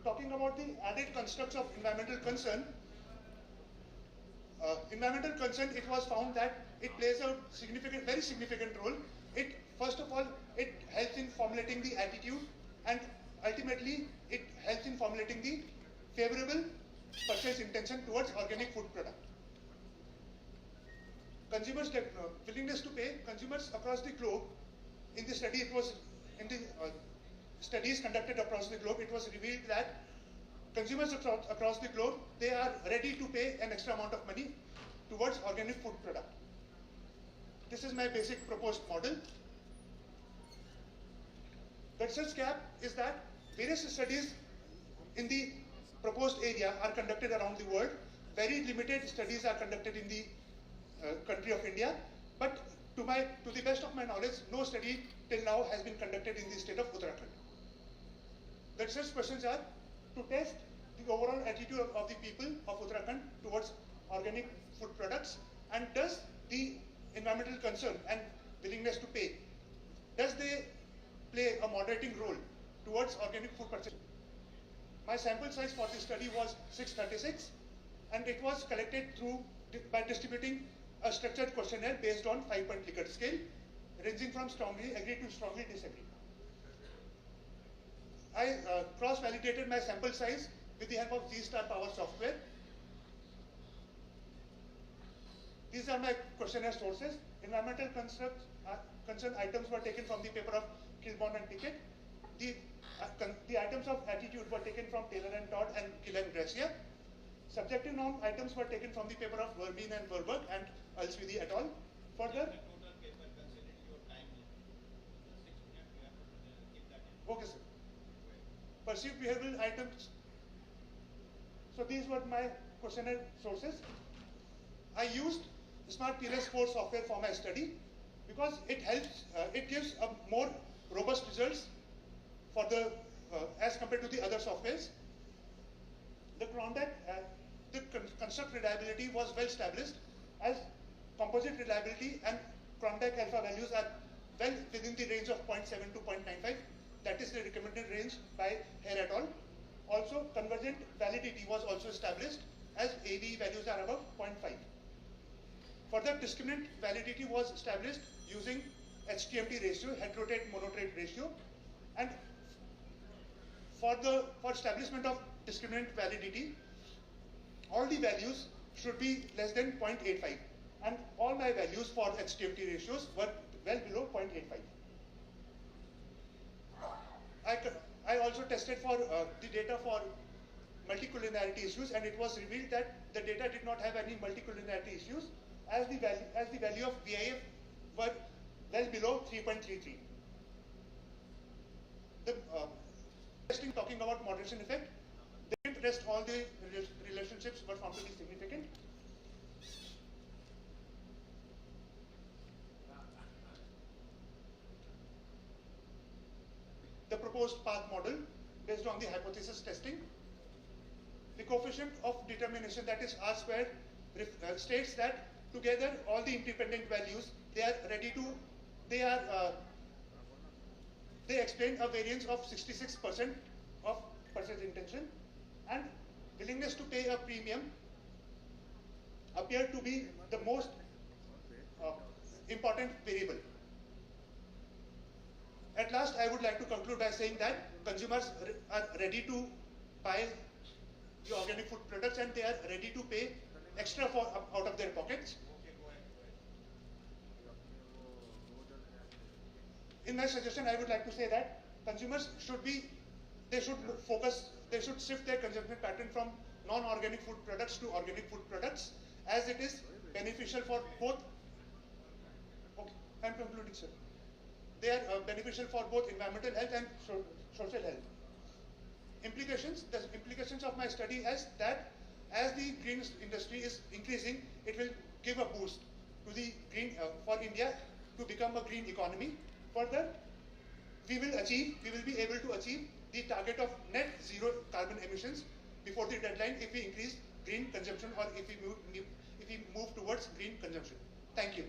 Talking about the added constructs of environmental concern, it was found that it plays a very significant role. It first of all it helps in formulating the attitude, and ultimately it helps in formulating the favorable purchase intention towards organic food product. Consumers' willingness to pay. Consumers across the globe, in the study, studies conducted across the globe, it was revealed that consumers across the globe, they are ready to pay an extra amount of money towards organic food product. This is my basic proposed model. The research gap is that various studies in the proposed area are conducted around the world. Very limited studies are conducted in the country of India, but to the best of my knowledge, no study till now has been conducted in the state of Uttarakhand. The research questions are to test the overall attitude of the people of Uttarakhand towards organic food products, and does the environmental concern and willingness to pay, does they play a moderating role towards organic food purchase. My sample size for this study was 636, and it was collected by distributing a structured questionnaire based on 5-point Likert scale, ranging from strongly agree to strongly disagree. I cross-validated my sample size with the help of G-Star Power software. These are my questionnaire sources. Environmental concern items were taken from the paper of Kilborn and Pickett. The items of attitude were taken from Taylor and Todd and Gill and Gracia. Subjective norm items were taken from the paper of Verbeen and Verberg and Alswidi et al. Further, okay, sir. Perceived behavioral items. So these were my questionnaire sources. I used Smart PLS4 software for my study because it helps. It gives a more robust results for the as compared to the other softwares. The Cronbach, the construct reliability was well established, as composite reliability and Cronbach alpha values are well within the range of 0.7 to 0.95. That is the recommended range by Hare et al. Also, convergent validity was also established, as AV values are above 0.5. Further, discriminant validity was established using HTMT ratio, heterotrait monotrait ratio, and for establishment of discriminant validity, all the values should be less than 0.85, and all my values for HTMT ratios were well below 0.85. I also tested for the data for multicollinearity issues, and it was revealed that the data did not have any multicollinearity issues, as the value of VIF were well below 3.33. The testing talking about moderation effect, they didn't rest all the relationships were found to be significant. The proposed path model based on the hypothesis testing. The coefficient of determination, that is R squared, states that together all the independent values, they explain a variance of 66% of purchase intention, and willingness to pay a premium appear to be the most important variable. At last, I would like to conclude by saying that consumers are ready to buy the organic food products, and they are ready to pay extra out of their pockets. In my suggestion, I would like to say that consumers should shift their consumption pattern from non-organic food products to organic food products, as it is beneficial for both. Okay, I'm concluding, sir. They are beneficial for both environmental health and social health. The implications of my study is that as the green industry is increasing, it will give a boost to the green for India to become a green economy. Further, we will be able to achieve the target of net zero carbon emissions before the deadline if we increase green consumption, or if we move towards green consumption. Thank you.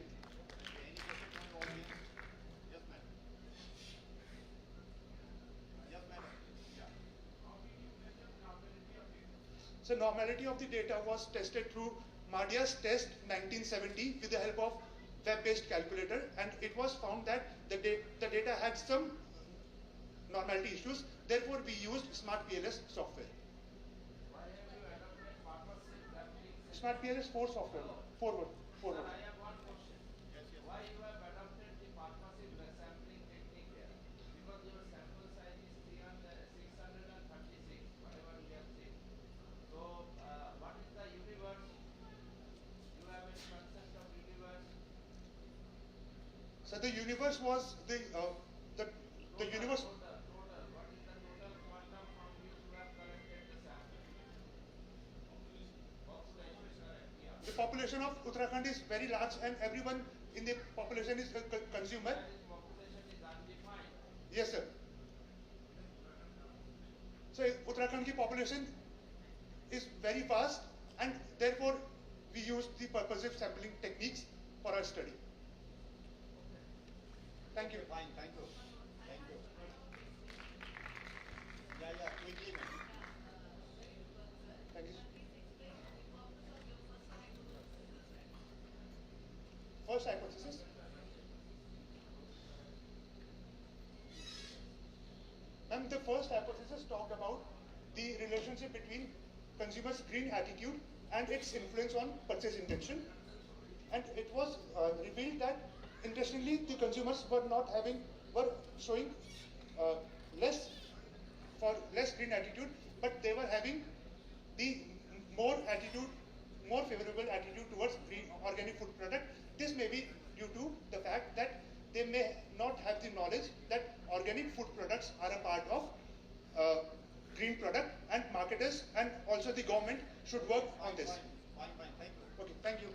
So normality of the data was tested through Madia's test 1970 with the help of web-based calculator, and it was found that the data had some normality issues. Therefore, we used Smart PLS software. Smart PLS 4 software. 4 word. Sir, I have one question. Why you have adopted the partnership sampling technique here? Because your sample size is 636, whatever we have seen. So, what is the universe? You have any concept of universe? So the universe was the universe. Total. What is the total quantum from which you have collected the sample? Population, correct? Yeah. The population of Uttarakhand is very large, and everyone in the population is a consumer. That is population is undefined. Yes, sir. So Uttarakhand ki population is very vast, and therefore we use the purposive sampling techniques for our study. Thank you. Fine, thank you. Thank you. Yeah, quickly, ma'am. Thank you. First hypothesis. And the first hypothesis talked about the relationship between consumers' green attitude and its influence on purchase intention. And it was revealed that, interestingly, the consumers were showing less green attitude, but they were having the more favorable attitude towards green organic food product. This may be due to the fact that they may not have the knowledge that organic food products are a part of green product, and marketers and also the government should work on this. Fine, thank you. Okay, thank you.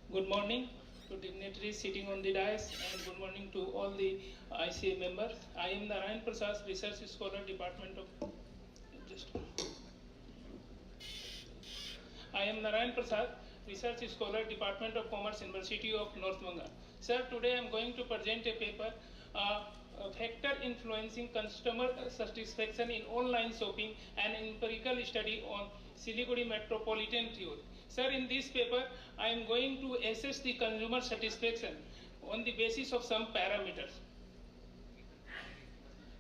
Good morning to dignitaries sitting on the dais, and good morning to all the ICA members. I am Narayan Prasad, Research Scholar, Department of Research Scholar, Department of Commerce, University of North Bengal. Sir, today I am going to present a paper, Factor Influencing Customer Satisfaction in Online Shopping, an empirical study on Siliguri Metropolitan Area. Sir, in this paper, I am going to assess the consumer satisfaction on the basis of some parameters.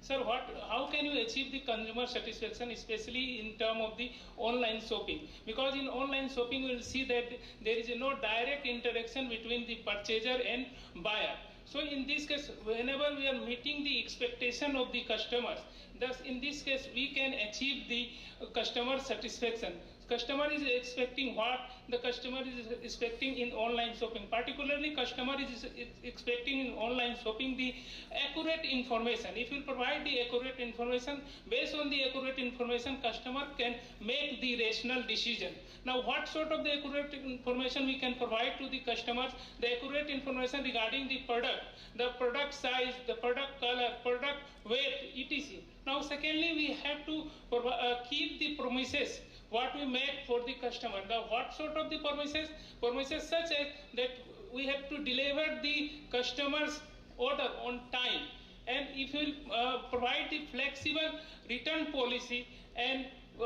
Sir, how can you achieve the consumer satisfaction, especially in terms of the online shopping? Because in online shopping, we will see that there is no direct interaction between the purchaser and buyer. So in this case, whenever we are meeting the expectation of the customers, thus in this case, we can achieve the customer satisfaction. Customer is expecting what the customer is expecting in online shopping. Particularly, customer is expecting in online shopping the accurate information. If you provide the accurate information, based on the accurate information, customer can make the rational decision. Now, what sort of the accurate information we can provide to the customers? The accurate information regarding the product size, the product color, product weight, etc. Now, secondly, we have to keep the promises what we make for the customer. Now, what sort of the promises? Promises such as that we have to deliver the customer's order on time, and if you provide the flexible return policy and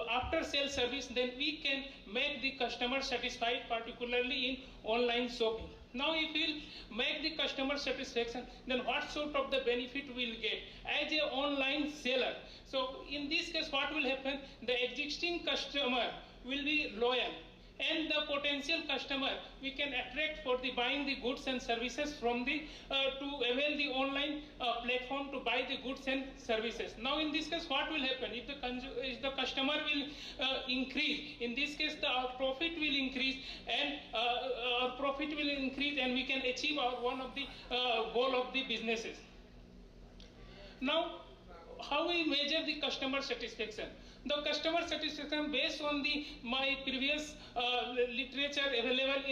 after sales service, then we can make the customer satisfied, particularly in online shopping. Now, if we make the customer satisfaction, then what sort of the benefit we will get as a online seller? So in this case, what will happen? The existing customer will be loyal, and the potential potential customer we can attract for the buying the goods and services from the to avail the online platform to buy the goods and services. Now in this case what will happen if the customer will increase, in this case our profit will increase and we can achieve our one of the goal of the businesses. Now how we measure the customer satisfaction? The customer satisfaction based on the my previous literature available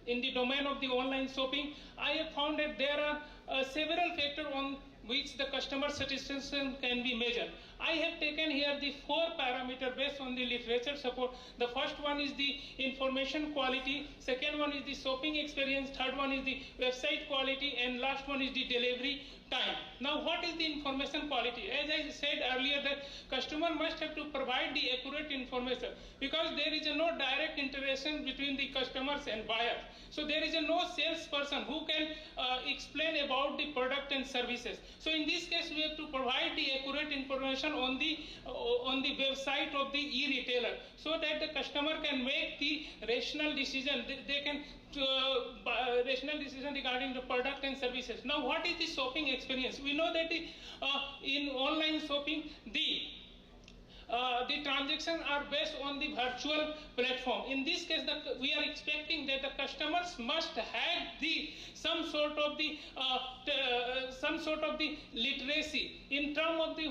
in the domain of the online shopping, I have found that there are several factors on which the customer satisfaction can be measured. I have taken here the 4 parameters based on the literature support. The first one is the information quality, second one is the shopping experience, third one is the website quality, and last one is the delivery time. Now what is the information quality? As I said earlier, that customer must have to provide the accurate information, because there is no direct interaction between the customers and buyers. So there is no salesperson who can explain about the product and services. So in this case we have to provide the accurate information on the website of the e-retailer, so that the customer can make the rational decision. They can rational decision regarding the product and services. Now what is the shopping experience? We know that in online shopping the transactions are based on the virtual platform. In this case, we are expecting that the customers must have some sort of the literacy in terms of the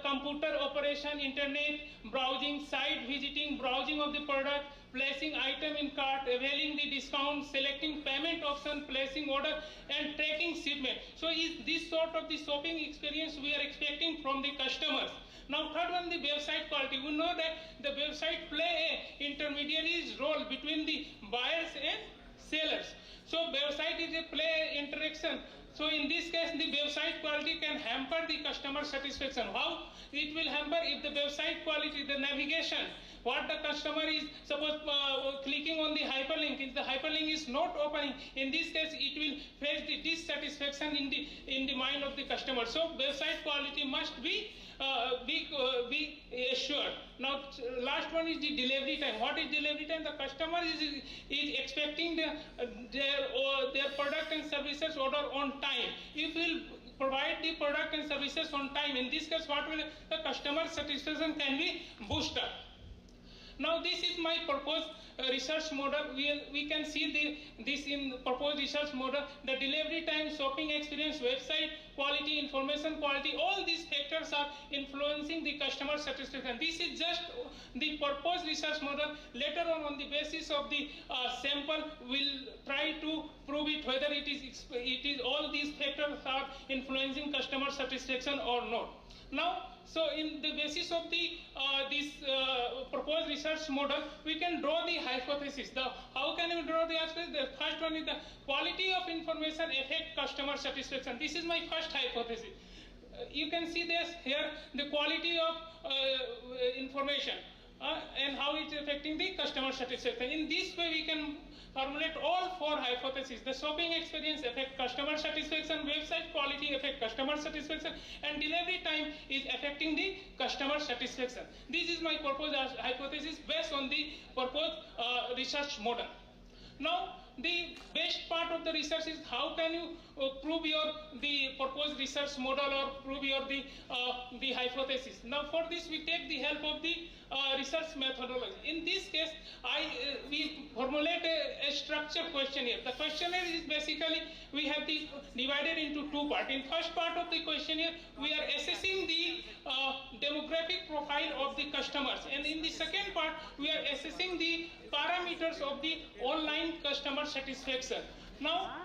computer operation, internet browsing, site visiting, browsing of the product, placing item in cart, availing the discount, selecting payment option, placing order, and tracking shipment. So is this sort of the shopping experience we are expecting from the customers. Now third one, the website quality. We know that the website play a intermediary's role between the buyers and sellers. So website is a play interaction. So in this case, the website quality can hamper the customer satisfaction. How? It will hamper if the website quality, the navigation, what the customer is suppose clicking on the hyperlink, if the hyperlink is not opening, in this case it will face the dissatisfaction in the mind of the customer. So website quality must be assured. Now last one is the delivery time. What is delivery time? The customer is expecting their product and services order on time. If we will provide the product and services on time, in this case what will the customer satisfaction can be boosted up. Now this is my proposed research model. We can see this in proposed research model. The delivery time, shopping experience, website quality, information quality, all these factors are influencing the customer satisfaction. This is just the proposed research model. Later on the basis of the sample, we'll try to prove it whether it is all these factors are influencing customer satisfaction or not. Now, so in the basis of the this proposed research model, we can draw the hypothesis. How can we draw the hypothesis? The first one is the quality of information affect customer satisfaction. This is my first hypothesis. You can see this here, the quality of information and how it's affecting the customer satisfaction. In this way, we can formulate all 4 hypotheses. The shopping experience affect customer satisfaction, website quality affect customer satisfaction, and delivery time is affecting the customer satisfaction. This is my proposed hypothesis based on the proposed research model. Now, the best part of the research is how can you prove the proposed research model or prove the hypothesis. Now, for this we take the help of the research methodology. In this case, we formulate a structured questionnaire. The questionnaire is basically we have divided into 2 parts. In first part of the questionnaire, we are assessing the demographic profile of the customers, and in the second part, we are assessing the parameters of the online customer satisfaction. Now,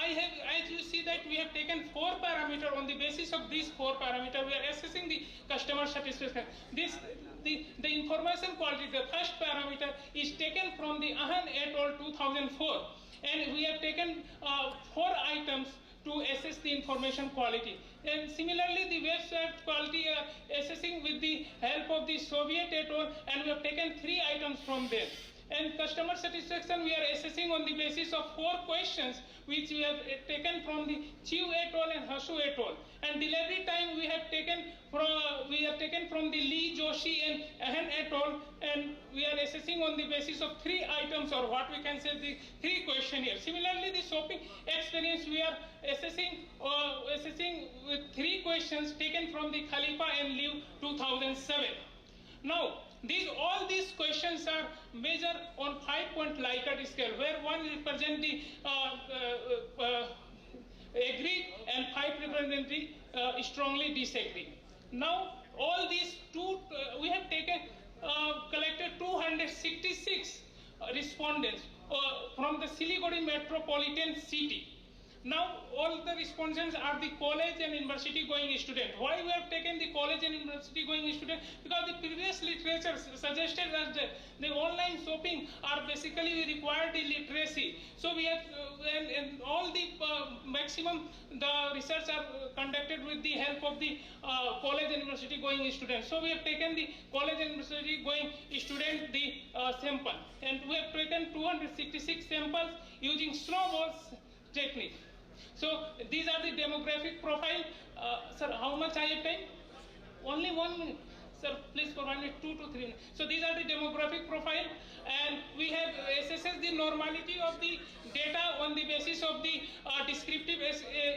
as you see that we have taken 4 parameters. On the basis of these 4 parameters, we are assessing the customer satisfaction. The information quality, the first parameter is taken from the Ahan et al. 2004, and we have taken 4 items to assess the information quality. And similarly, the website quality assessing with the help of the Soviet et al., and we have taken 3 items from there. And customer satisfaction we are assessing on the basis of 4 questions which we have taken from the Chiu et al. And Hasu et al. And delivery time we have taken from the Lee, Joshi and Ahan et al. And we are assessing assessing on the basis of 3 items, or what we can say the 3 questionnaires. Similarly, the shopping experience we are assessing with 3 questions taken from the Khalifa and Liu 2007. Now, all these questions are measured on 5-point Likert scale, where 1 represents the agreed and 5 represent the strongly disagree. Now, all these we have collected 266 respondents from the Siliguri metropolitan city. Now, all the respondents are the college and university going students. Why we have taken the college and university going students? Because the previous literature suggested that the online shopping are basically required illiteracy. So we have, and all the maximum, the research are conducted with the help of the college and university going students. So we have taken the college and university going student the sample. And we have taken 266 samples using snowballs technique. So these are the demographic profile. Sir, how much I have time? Only 1 minute. Sir, please provide me 2 to 3 minutes. So these are the demographic profile, and we have assessed the normality of the data on the basis of the descriptive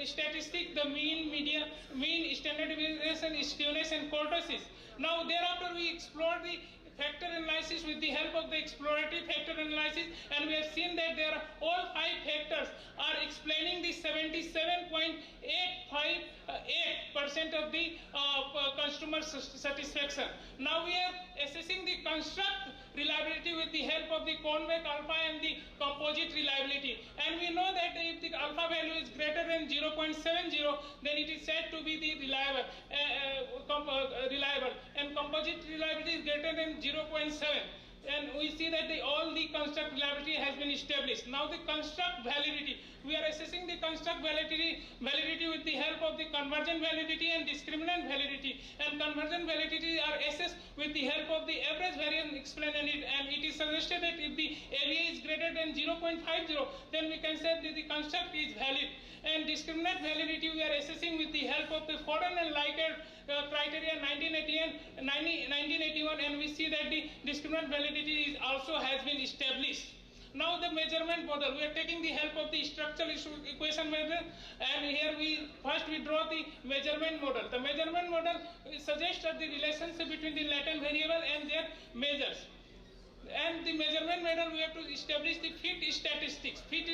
statistic, the mean, standard deviation, skewness, and kurtosis. Now thereafter we explore the factor analysis with the help of the explorative factor analysis, and we have seen that there are all 5 factors are explaining the 77.858% of the customer satisfaction. Now we are assessing the construct reliability with the help of the convex alpha and the composite reliability, and we know that if the alpha value is greater than 0.70, then it is said to be the reliable, and composite reliability is greater than 0.7. And we see that all the construct reliability has been established. Now the construct validity, we are assessing the construct validity with the help of the convergent validity and discriminant validity. And convergent validity are assessed with the help of the average variance explained, and it is suggested that if the area is greater than 0.50, then we can say that the construct is valid. And discriminant validity we are assessing with the help of the Fordham and Likert criteria 1981, and we see that the discriminant validity also has been established. Now the measurement model, we are taking the help of the structural equation method, and here we draw the measurement model. The measurement model suggests the relationship between the latent variable and their measures. And the measurement model, we have to establish the fit statistics. Fit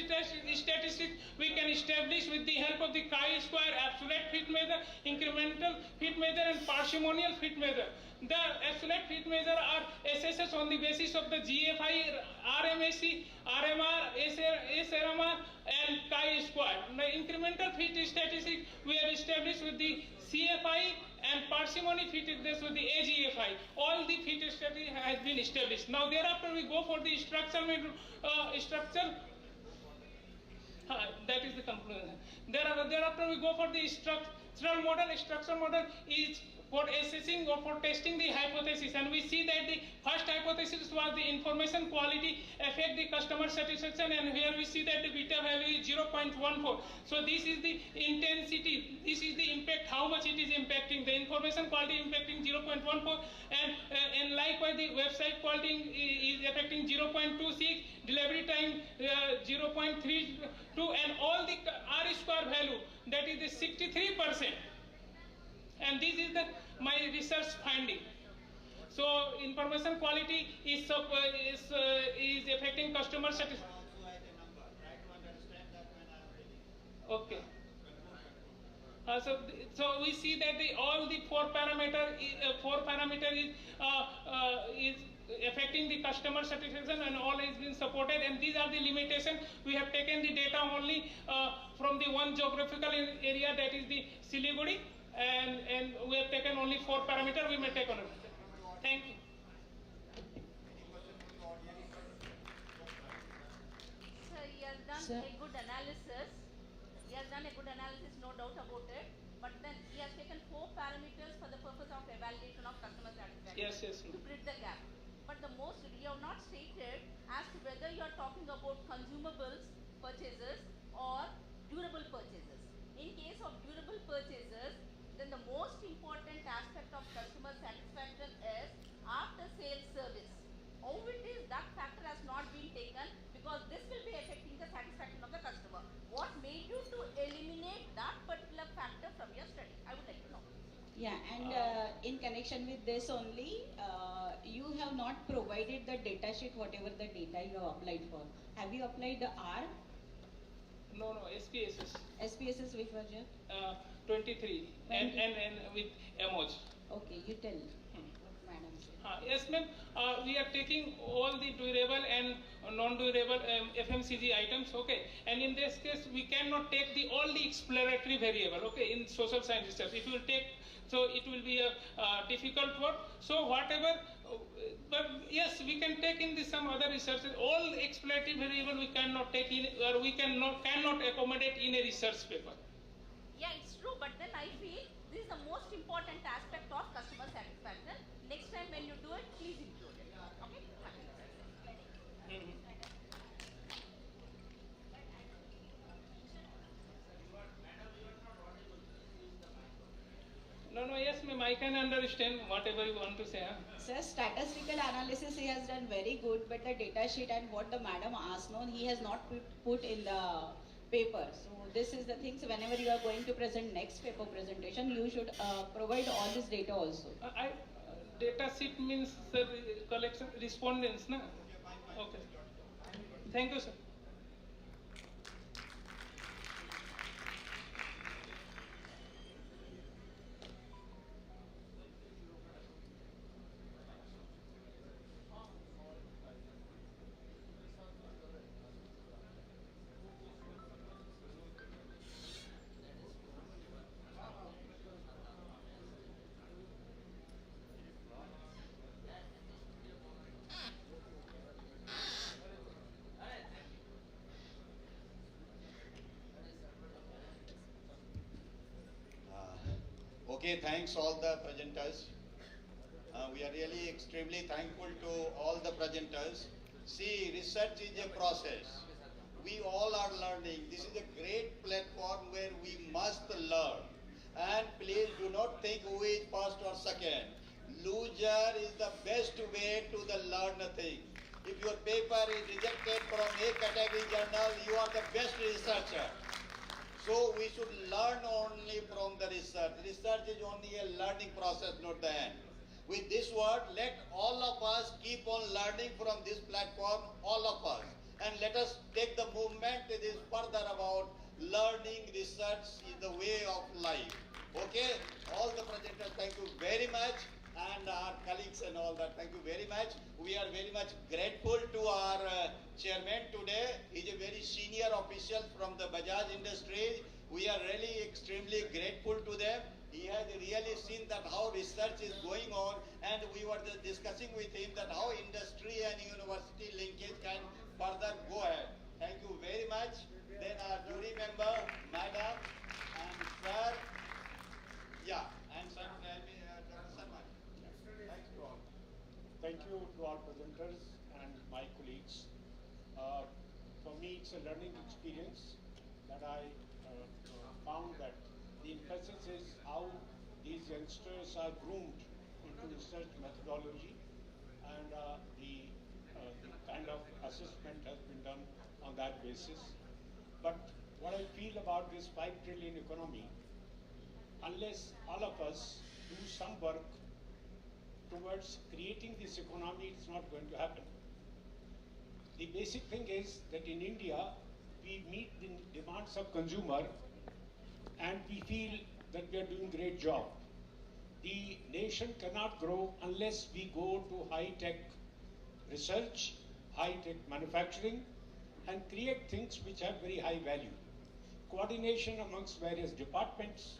statistics we can establish with the help of the chi-square absolute fit measure, incremental fit measure, and parsimonial fit measure. The absolute fit measure are assessed on the basis of the GFI, RMAC, RMR, SRMR, and chi-square. The incremental fit statistics we have established with the CFI, and parsimony fit is this with the AGFI. All the fit study has been established. Now thereafter we go for the structure. That is the conclusion. Thereafter we go for the structural model. Structural model is for assessing or for testing the hypothesis, and we see that the first hypothesis was the information quality affect the customer satisfaction, and here we see that the beta value is 0.14. So this is the intensity, this is the impact, how much it is impacting. The information quality impacting 0.14, and likewise the website quality is affecting 0.26, delivery time 0.32, and all the R square value, that is the 63%. And this is my research finding. So information quality is affecting customer satisfaction. Okay. So we see that all the four parameter is affecting the customer satisfaction, and all has been supported, and these are the limitations. We have taken the data only from the one geographical area, that is the Siliguri, and we have taken only 4 parameters. We may take on it. Thank you. So he has done a good analysis. He has done a good analysis, no doubt about it. But then he has taken 4 parameters for the purpose of evaluation of customer satisfaction. Yes. To bridge the gap. But the most you have not stated as to whether you are talking about consumables purchases or durable purchases. In case of durable purchases, then the most important aspect of customer satisfaction is after sales service. How it is question with this only. You have not provided the data sheet, whatever the data you have applied for. Have you applied the R? No, SPSS. SPSS which version? 23 and with emoj. Okay, you tell. What madam said. Yes, ma'am. We are taking all the durable and non-durable FMCG items. Okay, and in this case, we cannot take all the exploratory variable. Okay, in social science research, if you will take, so it will be a difficult work. So whatever. But yes, we can take in this some other researches. All exploratory variable we cannot take in, or we cannot accommodate in a research paper. Yeah, it's true, but then I feel this is the most important aspect of customer satisfaction. Next time when you do it, please include it. Okay? No, yes, ma'am, I can understand whatever you want to say. Huh? Sir, statistical analysis he has done very good, but the data sheet and what the madam asked, no, he has not put in the paper. So this is the things, whenever you are going to present next paper presentation, you should provide all this data also. Data sheet means collection respondents, na? Okay. Thank you, sir. Okay, thanks all the presenters. We are really extremely thankful to all the presenters. See, research is a process. We all are learning. This is a great platform where we must learn. And please do not think who is first or second. Loser is the best way to the learn a thing. If your paper is rejected from a category journal, you are the best researcher. So we should learn only from the research. Research is only a learning process, not the end. With this word, let all of us keep on learning from this platform, all of us. And let us take the movement that is further about learning. Research is the way of life. Okay? All the presenters, thank you very much. And our colleagues and all that, thank you very much. We are very much grateful to our chairman today. He is a very senior official from the Bajaj industry. We are really extremely grateful to them. He has really seen that how research is going on, and we were just discussing with him that how industry and university linkage can further go ahead. Thank you very much. Then our jury member, madam, and sir. Yeah, and sir, Thank you to all presenters and my colleagues. For me, it's a learning experience that I found that the emphasis is how these youngsters are groomed into research methodology, and the kind of assessment has been done on that basis. But what I feel about this 5 trillion economy, unless all of us do some work towards creating this economy, it's not going to happen. The basic thing is that in India, we meet the demands of consumer and we feel that we are doing great job. The nation cannot grow unless we go to high-tech research, high-tech manufacturing, and create things which have very high value. Coordination amongst various departments.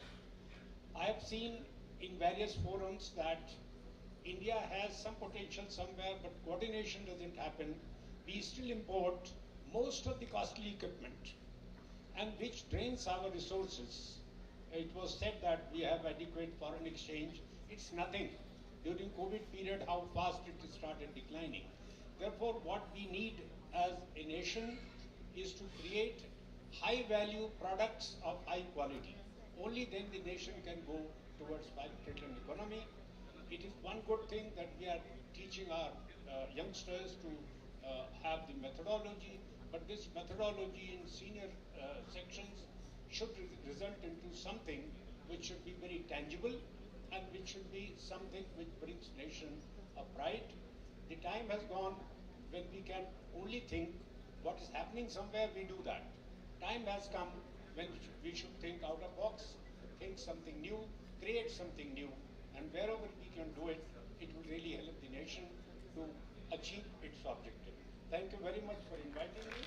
I have seen in various forums that India has some potential somewhere, but coordination doesn't happen. We still import most of the costly equipment, and which drains our resources. It was said that we have adequate foreign exchange. It's nothing. During COVID period, how fast it started declining. Therefore, what we need as a nation is to create high value products of high quality. Only then the nation can go towards 5 trillion economy. It is one good thing that we are teaching our youngsters to have the methodology, but this methodology in senior sections should result into something which should be very tangible and which should be something which brings nation a pride. The time has gone when we can only think what is happening somewhere, we do that. Time has come when we should think out of box, think something new, create something new, and wherever we can do it, it will really help the nation to achieve its objective. Thank you very much for inviting me.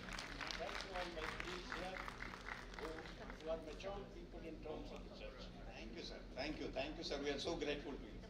Thank you all my colleagues here who are mature people in terms of research. Thank you, sir. Thank you. Thank you, sir. We are so grateful to you.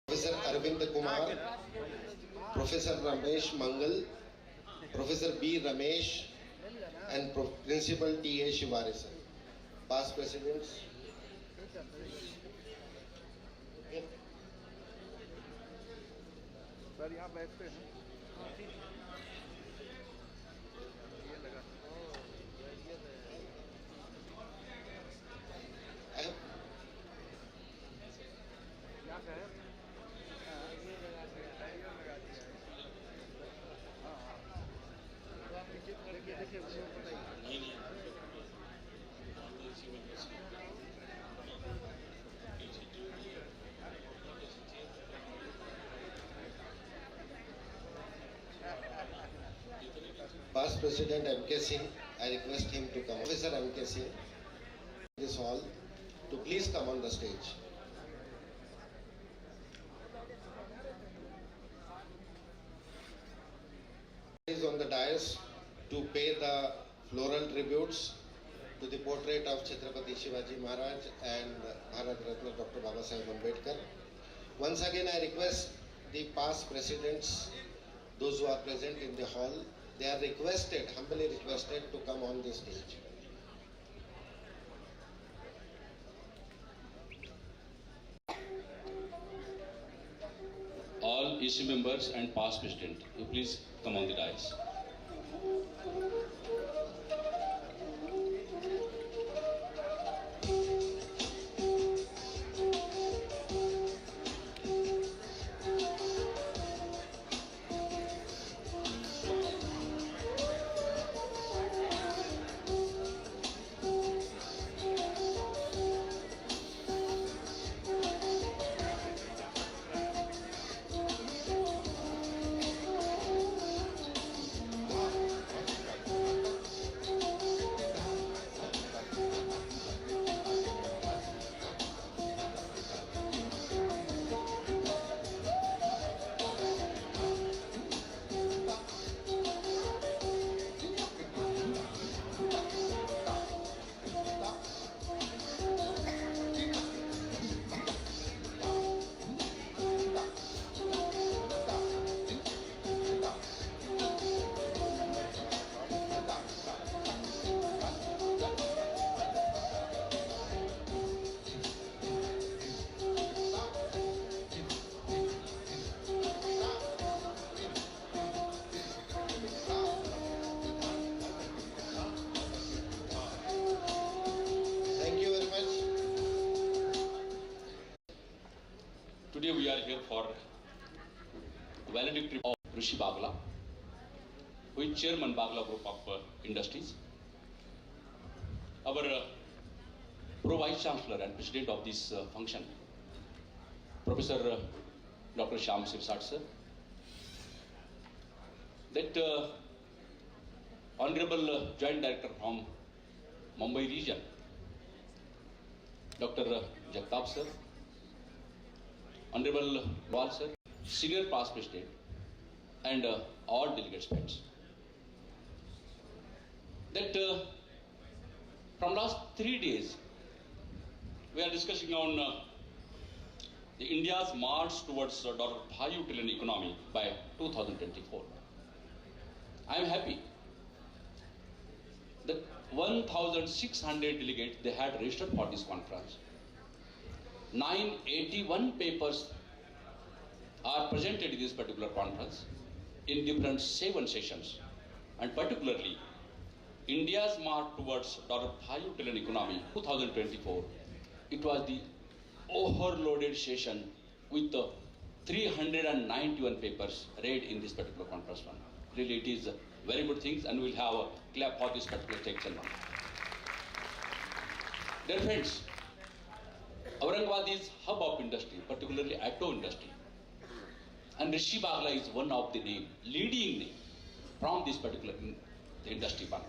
Professor Arvind Kumar, Professor Ramesh Mangal, Professor B. Ramesh, and Principal T. A. Shivarisan. Past presidents. Sir यहाँ बैठते हैं Past President M.K. Singh, I request him to come. Officer M.K. Singh, this hall, to please come on the stage. He is on the dais to pay the floral tributes to the portrait of Chhatrapati Shivaji Maharaj and Bharat Ratna Dr. Babasaheb Ambedkar. Once again, I request the past presidents, those who are present in the hall, they are requested, humbly requested, to come on the stage. All EC members and past president, you please come on the dais. Today we are here for valedictory of Rishi Bagla, who is Chairman Bagla Group of Industries. Our Pro Vice Chancellor and President of this function, Professor Dr. Shyam Sirsat sir. That Honorable Joint Director from Mumbai region, Dr. Jagtap sir. Honorable Wal sir, Senior Past President, and all delegates friends. That from last 3 days, we are discussing on the India's march towards $5 trillion economy by 2024. I am happy that 1,600 delegates they had registered for this conference. 981 papers are presented in this particular conference in different 7 sessions, and particularly India's march towards $5 trillion economy 2024. It was the overloaded session with 391 papers read in this particular conference one. Really, it is very good things, and we'll have a clap for this particular section one. Dear friends, Aurangabad is hub of industry, particularly auto industry. And Rishi Bagla is one of the leading name from this particular industry one.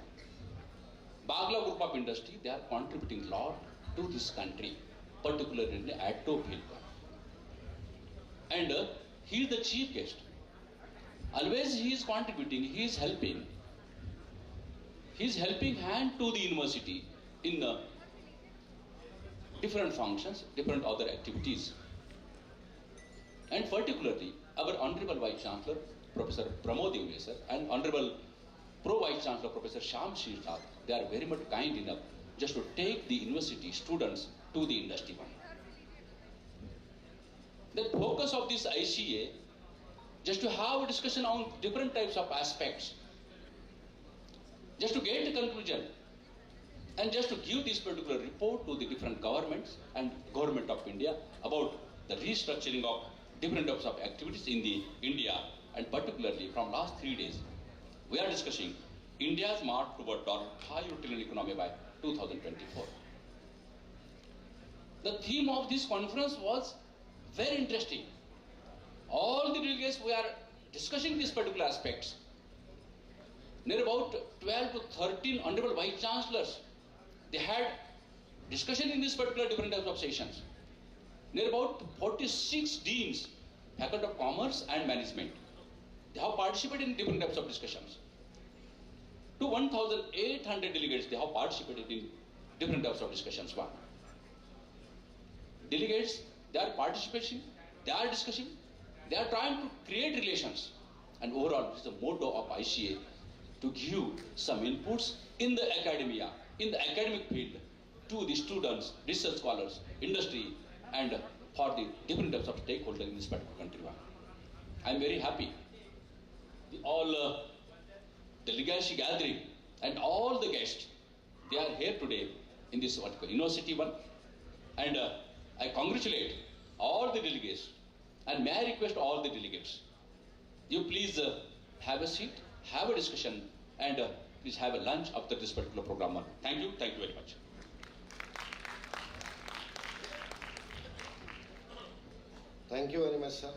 Bagla group of industry, they are contributing a lot to this country, particularly in the auto field. And he is the chief guest. Always he is contributing, he is helping. He is helping hand to the university in different functions, different other activities. and particularly our Honorable Vice Chancellor, Professor Pramod Devle sir, and Honorable Pro Vice Chancellor, Professor Sham Shirthal, they are very much kind enough just to take the university students to the industry one. The focus of this ICA just to have a discussion on different types of aspects, just to get a conclusion, and just to give this particular report to the different governments and government of India about the restructuring of different types of activities in the India, and particularly from last 3 days, we are discussing India's march toward $5 trillion economy by 2024. The theme of this conference was very interesting. All the delegates, we are discussing these particular aspects. Near about 12 to 13 honorable vice chancellors, they had discussion in this particular different types of sessions. Near about 46 deans, faculty of commerce and management, they have participated in different types of discussions. To 1,800 delegates, they have participated in different types of discussions. One, delegates, they are participating, they are discussing, they are trying to create relations, and overall, it is the motto of ICA to give some inputs in the academia, in the academic field, to the students, research scholars, industry, and for the different types of stakeholders in this particular country. I am very happy. All the legacy gathering and all the guests, they are here today in this particular university one, and I congratulate all the delegates, and may I request all the delegates, you please have a seat, have a discussion, and please have a lunch after this particular program. Thank you very much. Thank you very much, sir.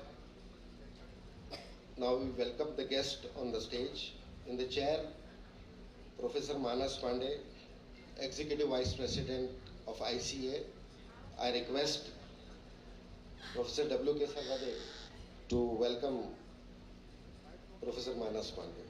Now we welcome the guest on the stage. In the chair, Professor Manas Pandey, Executive Vice President of ICA. I request Professor W.K. Sarvade to welcome Professor Manas Pandey.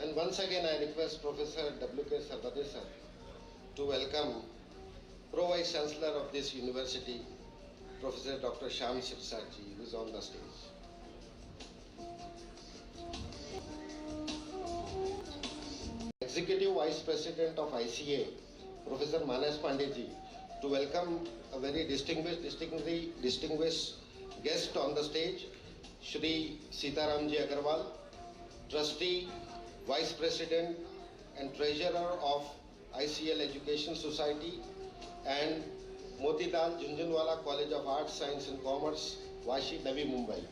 And once again, I request Professor W.K. Sarvade sir to welcome Pro Vice Chancellor of this university, Professor Dr. Sham Shirthal, who is on the stage. Executive Vice President of ICA, Professor Manas Pandey, to welcome a very distinguished guest on the stage, Shri Sitaramji Agarwal, Trustee, Vice President and Treasurer of ICL Education Society, and Motilal Jhunjhunwala College of Arts, Science and Commerce, Vashi, Navi Mumbai.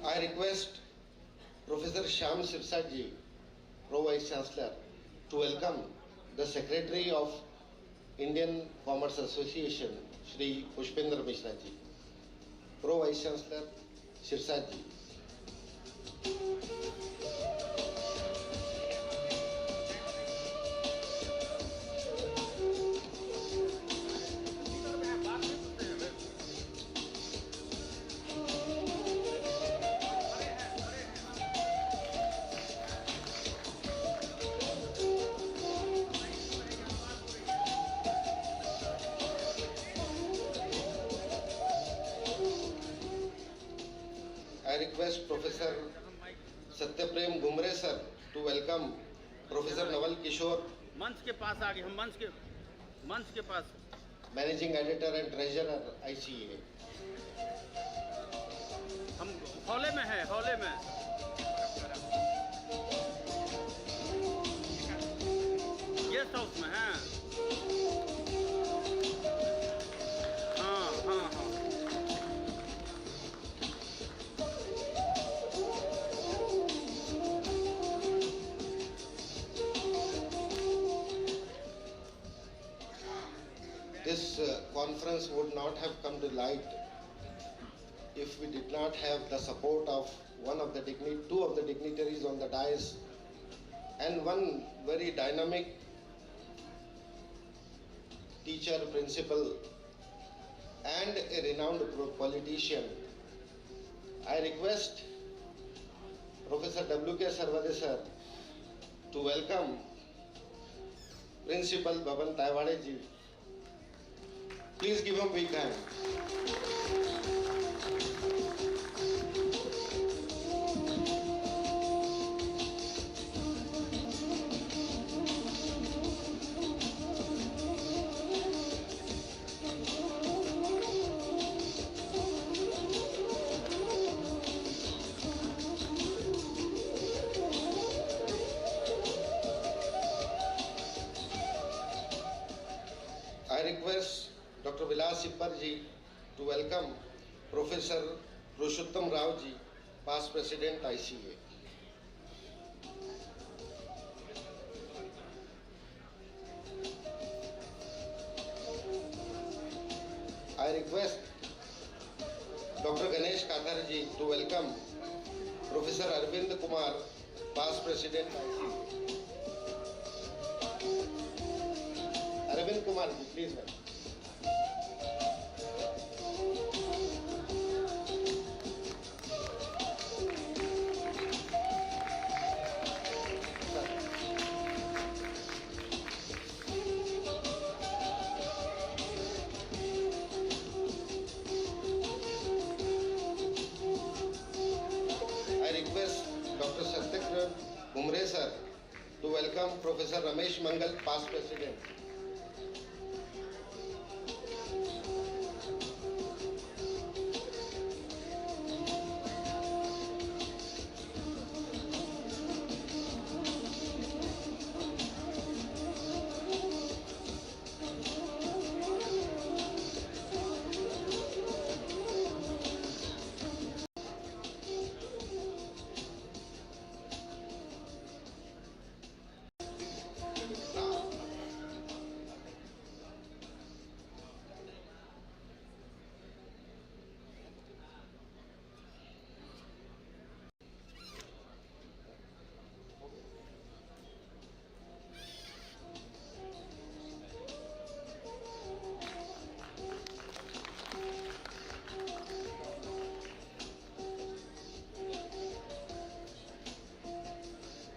I request Professor Sham Shirthal, Pro Vice Chancellor, to welcome the Secretary of Indian Commerce Association, Shri Pushpendra Mishra ji. Pro Vice Chancellor Shirthal ji. I request Professor Satyaprem Gumre sir to welcome Professor Naval Kishore. मंच के पास आ गए हम मंच के पास Managing Editor and Treasurer, ICA. हम Hawley में है, Hawley में गेस्ट हाउस में हैं। हाँ हाँ हाँ This conference would not have come to light if we did not have the support of two of the dignitaries on the dais and one very dynamic teacher, principal and a renowned politician. I request Professor W.K. Sarvade sir to welcome Principal Baban Taiwade ji. Please give him a big hand. I request Dr. Vilas Sippar ji to welcome Professor Purushottam Rao ji, past President ICA. I request Dr. Ganesh Kathar ji to welcome Professor Arvind Kumar, past President ICA. Arvind Kumar ji, please welcome. Dr. Satyagraha Bumre sir to welcome Professor Ramesh Mangal, past President.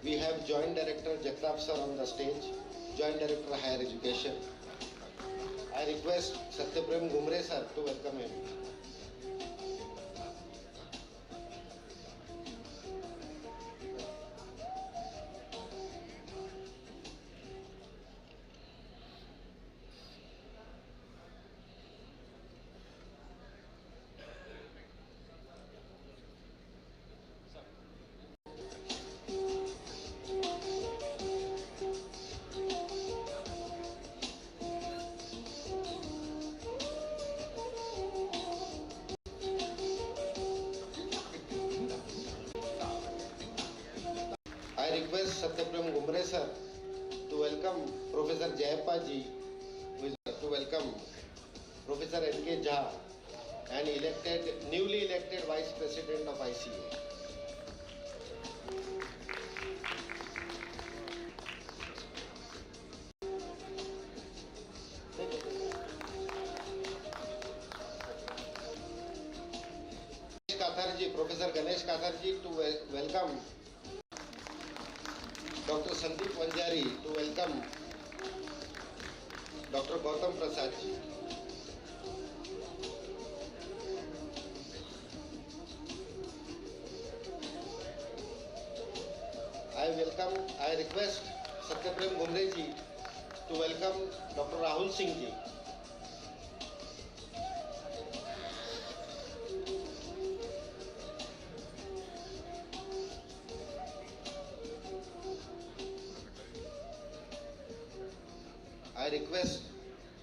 We have Joint Director Jagtap sir on the stage, Joint Director Higher Education. I request Satyaprem Gumre sir to welcome him. I request Satyaprem Gumre sir to welcome Professor Jayappa ji, to welcome Professor N.K. Jha, and newly elected Vice President of ICA. Professor Ganesh Katharji to welcome Dr. Sandeep Vanjari, to welcome Dr. Gautam Prasad ji. I request Satyaprem Gumre ji to welcome Dr. Rahul Singh ji.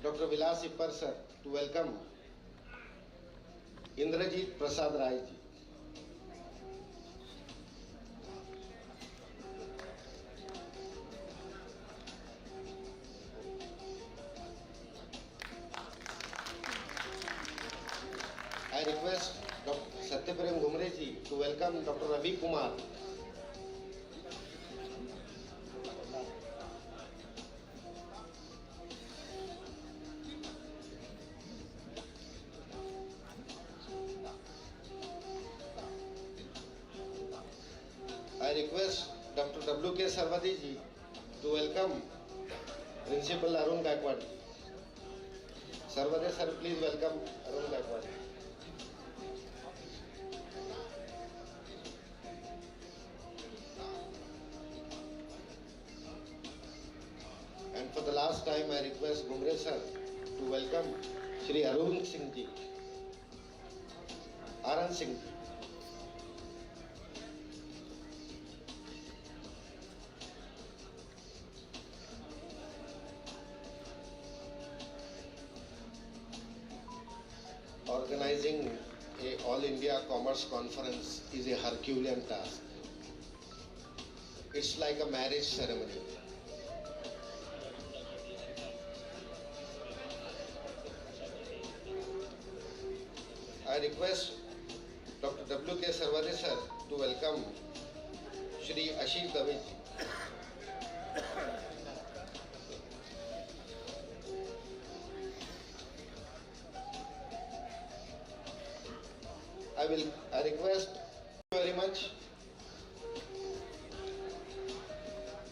Dr. Vilas Ipar sir to welcome Indrajit Prasad Rai ji. I request Dr. Satyaprem Gumre ji to welcome Dr. Ravi Kumar. I request Dr. W.K. Sarvadi ji to welcome Principal Arun Gaikwad. Sarvade sir, please welcome Arun Gaikwad. And for the last time, I request Gumre sir to welcome Shri Arun Singh ji. Aran Singh ji. Organizing a All India Commerce Conference is a Herculean task. It's like a marriage ceremony. I request Dr. W.K. Sarvade sir to welcome Shri Ashish Dave ji. I request very much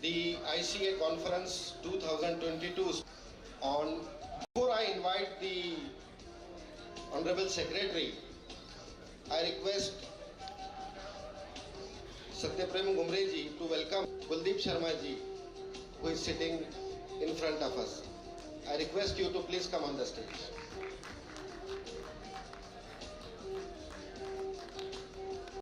the ICA Conference 2022 on. Before I invite the Honorable Secretary, I request Satyaprem Gumre ji to welcome Kuldeep Sharma ji, who is sitting in front of us. I request you to please come on the stage.